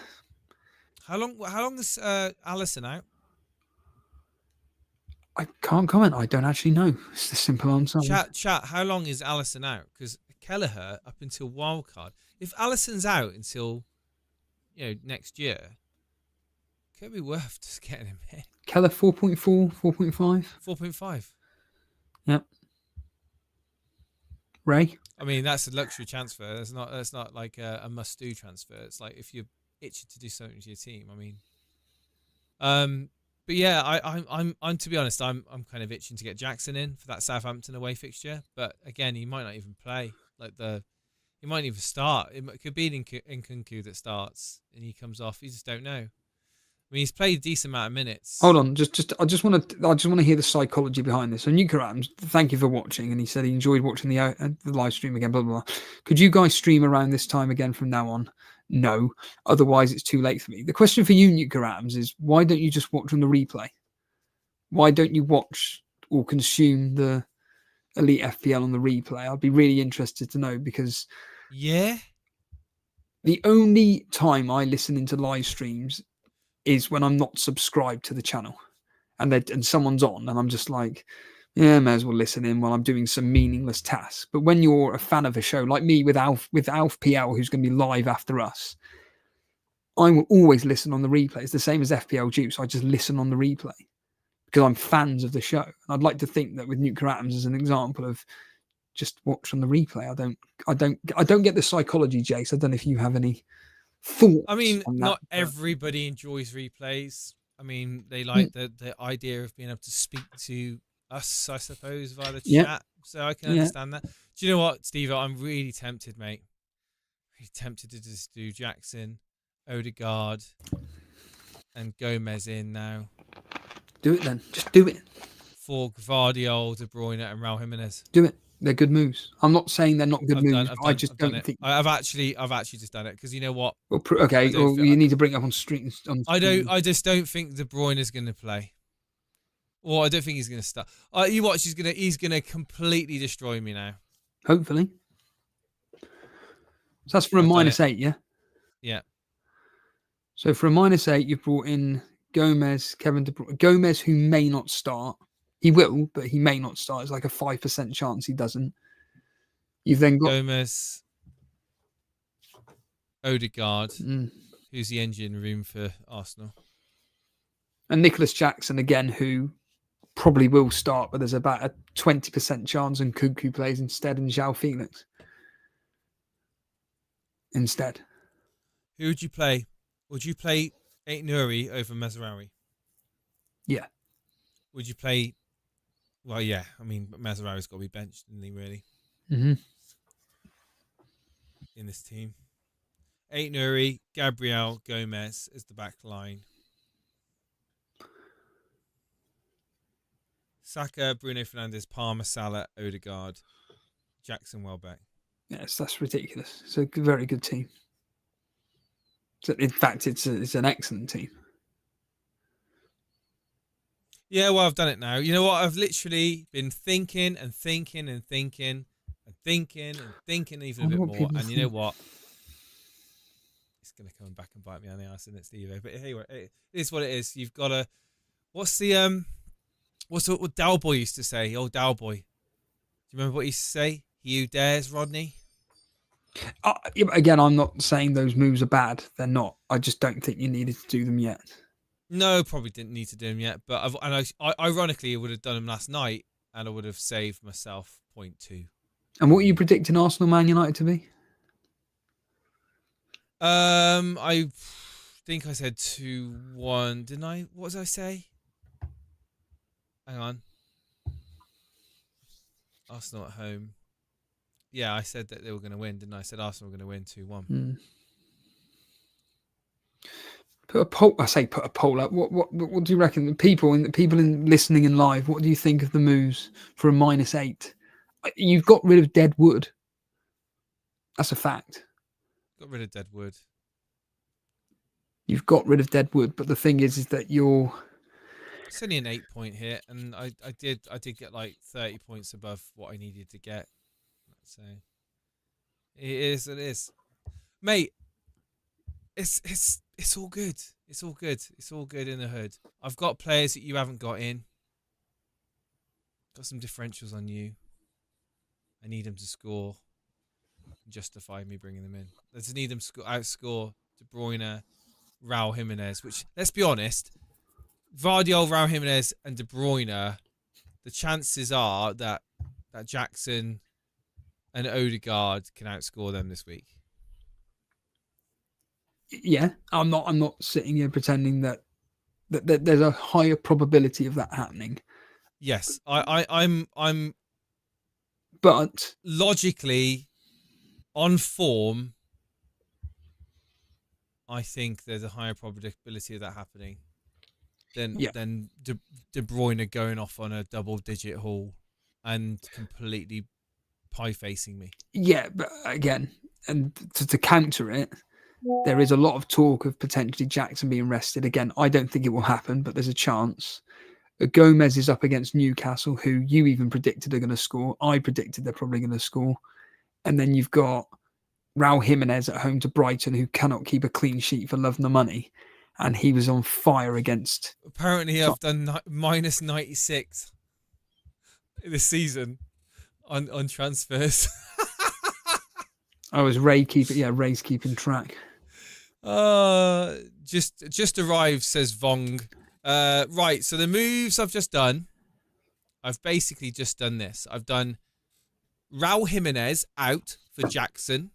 How long is Alisson out? I can't comment. I don't actually know. It's the simple answer. Chat, how long is Alisson out? Because Kelleher up until wildcard. If Alisson's out until next year, could be worth just getting him in. Keller 4.4, 4.5. 4.5. Yep. Ray. I mean, that's a luxury transfer. That's not like a must-do transfer. It's like if you're itching to do something to your team. I mean, but yeah, I'm to be honest, I'm kind of itching to get Jackson in for that Southampton away fixture. But again, he might not even play. He might even start. It could be Nkunku that starts and he comes off. You just don't know. I mean, he's played a decent amount of minutes. Hold on, I just want to hear the psychology behind this. So Nuka Rams, thank you for watching, and he said he enjoyed watching the live stream again. Blah blah blah. Could you guys stream around this time again from now on? No, otherwise it's too late for me. The question for you, Nuka Rams, is why don't you just watch on the replay? Why don't you watch or consume the Elite FPL on the replay. I'd be really interested to know, because Yeah. the only time I listen into live streams is when I'm not subscribed to the channel, and someone's on, and I'm just like, yeah, may as well listen in while I'm doing some meaningless task. But when you're a fan of a show like me with Alf PL, who's going to be live after us, I will always listen on the replay. It's the same as FPL Juice. I just listen on the replay because I'm fans of the show. I'd like to think that with Nuclear Atoms as an example of just watch on the replay. I don't get the psychology, Jace. I don't know if you have any thoughts. I mean, on that, not but everybody enjoys replays. I mean, they like the idea of being able to speak to us, I suppose, via the chat. So I can understand that. Do you know what, Steve? I'm really tempted, mate. Really tempted to just do Jackson, Odegaard, and Gomez in now. Do it then. Just do it. For Gvardiol, De Bruyne, and Raul Jimenez. Do it. They're good moves. I'm not saying they're not good moves. I just don't think I've actually just done it because you know what? Well, okay. Well, you need to bring it up on stream. I just don't think De Bruyne is going to play. Well, I don't think he's going to start. You watch. He's gonna completely destroy me now. Hopefully. So that's for a -8, yeah. Yeah. So for a -8, you've brought in Gomez, Kevin De Bruyne. Gomez, who may not start. He will, but he may not start. It's like a 5% chance he doesn't. You've then got Gomez, Odegaard, who's the engine room for Arsenal, and Nicholas Jackson again, who probably will start, but there's about a 20% chance and Cuckoo plays instead, and João Felix instead. Who would you play? Would you play Aït-Nouri over Mazraoui? Yeah. Would you play? Well, yeah. I mean, Mazraoui's got to be benched, isn't he? Really? Mm-hmm. In this team, Aït-Nouri, Gabriel, Gomez as the back line. Saka, Bruno Fernandes, Palmer, Salah, Odegaard, Jackson, Welbeck. Yes, that's ridiculous. It's a very good team. In fact, it's an excellent team. Yeah, well, I've done it now. You know what? I've literally been thinking and thinking and thinking and thinking and thinking even a bit more. And you know what? It's going to come back and bite me on the ass, isn't it, Steve? But anyway, it is what it is. You've got to... What's what Dalboy used to say? Old Dalboy. Do you remember what he used to say? He who dares, Rodney? Again, I'm not saying those moves are bad. They're not. I just don't think you needed to do them yet. No, probably didn't need to do them yet. But ironically, I would have done them last night, and I would have saved myself 0.2. And what are you predicting Arsenal Man United to be? I think I said 2-1. Didn't I? What did I say? Hang on. Arsenal at home. Yeah, I said that they were going to win, didn't I? I said Arsenal were going to win 2-1. Put a poll. I say put a poll up. What do you reckon? The people in listening in live. What do you think of the moves for a -8? You've got rid of dead wood. That's a fact. Got rid of dead wood. You've got rid of dead wood, but the thing is that you're... It's only an 8-point hit, and I did get like 30 points above what I needed to get. So it is, mate. It's all good. It's all good. It's all good in the hood. I've got players that you haven't got in. Got some differentials on you. I need them to score. Justify me bringing them in. I just need them to outscore De Bruyne, Raul Jimenez. Which, let's be honest, Gvardiol, Raul Jimenez, and De Bruyne. The chances are that Jackson and Odegaard can outscore them this week. Yeah, I'm not sitting here pretending that there's a higher probability of that happening. Yes, I'm. But logically, on form, I think there's a higher probability of that happening than De Bruyne going off on a double-digit haul and completely pie-facing me. Yeah, but again, and to counter it, there is a lot of talk of potentially Jackson being rested. Again, I don't think it will happen, but there's a chance. Gomez is up against Newcastle, who you even predicted are going to score. I predicted they're probably going to score. And then you've got Raul Jimenez at home to Brighton, who cannot keep a clean sheet for love nor money. And he was on fire against... Apparently, I've done minus 96 this season on transfers. Oh, was Ray keeping... Yeah, Ray's keeping track. Just arrived, says Vong. Right, so the moves I've just done, I've basically just done this. I've done Raul Jimenez out for Jackson.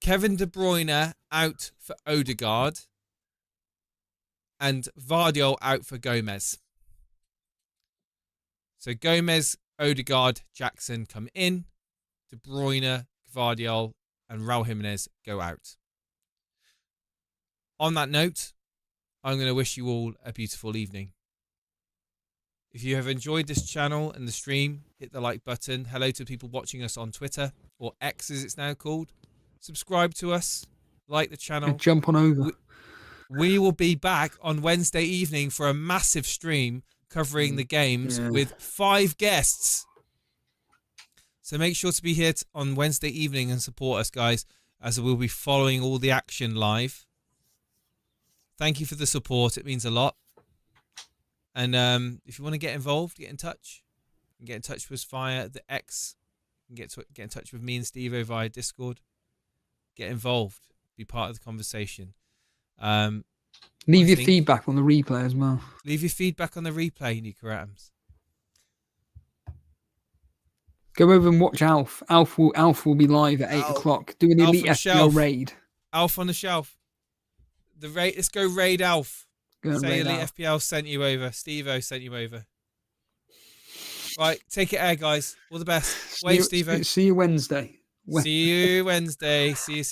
Kevin De Bruyne out for Odegaard. And Vardiol out for Gomez. So Gomez, Odegaard, Jackson come in. De Bruyne, Vardiol, and Raul Jimenez go out. On that note, I'm going to wish you all a beautiful evening. If you have enjoyed this channel and the stream, hit the like button. Hello to people watching us on Twitter, or X as it's now called. Subscribe to us, like the channel. And jump on over. We will be back on Wednesday evening for a massive stream covering the games with 5 guests. So make sure to be here on Wednesday evening and support us, guys, as we'll be following all the action live. Thank you for the support. It means a lot. And if you want to get involved, get in touch. You can get in touch with us via the X. You can get in touch with me and Steve via Discord. Get involved. Be part of the conversation. Leave your feedback on the replay as well. Leave your feedback on the replay, Nico Adams. Go over and watch Alf. Alf will be live at 8 o'clock. Do an Elite FPL raid. Alf on the shelf. The raid. Let's go raid Alf. Say Elite Alf. FPL sent you over. Steve-O sent you over. Right, take it air, guys. All the best. Wave, Steve-O. See you Wednesday. See you Wednesday. See you.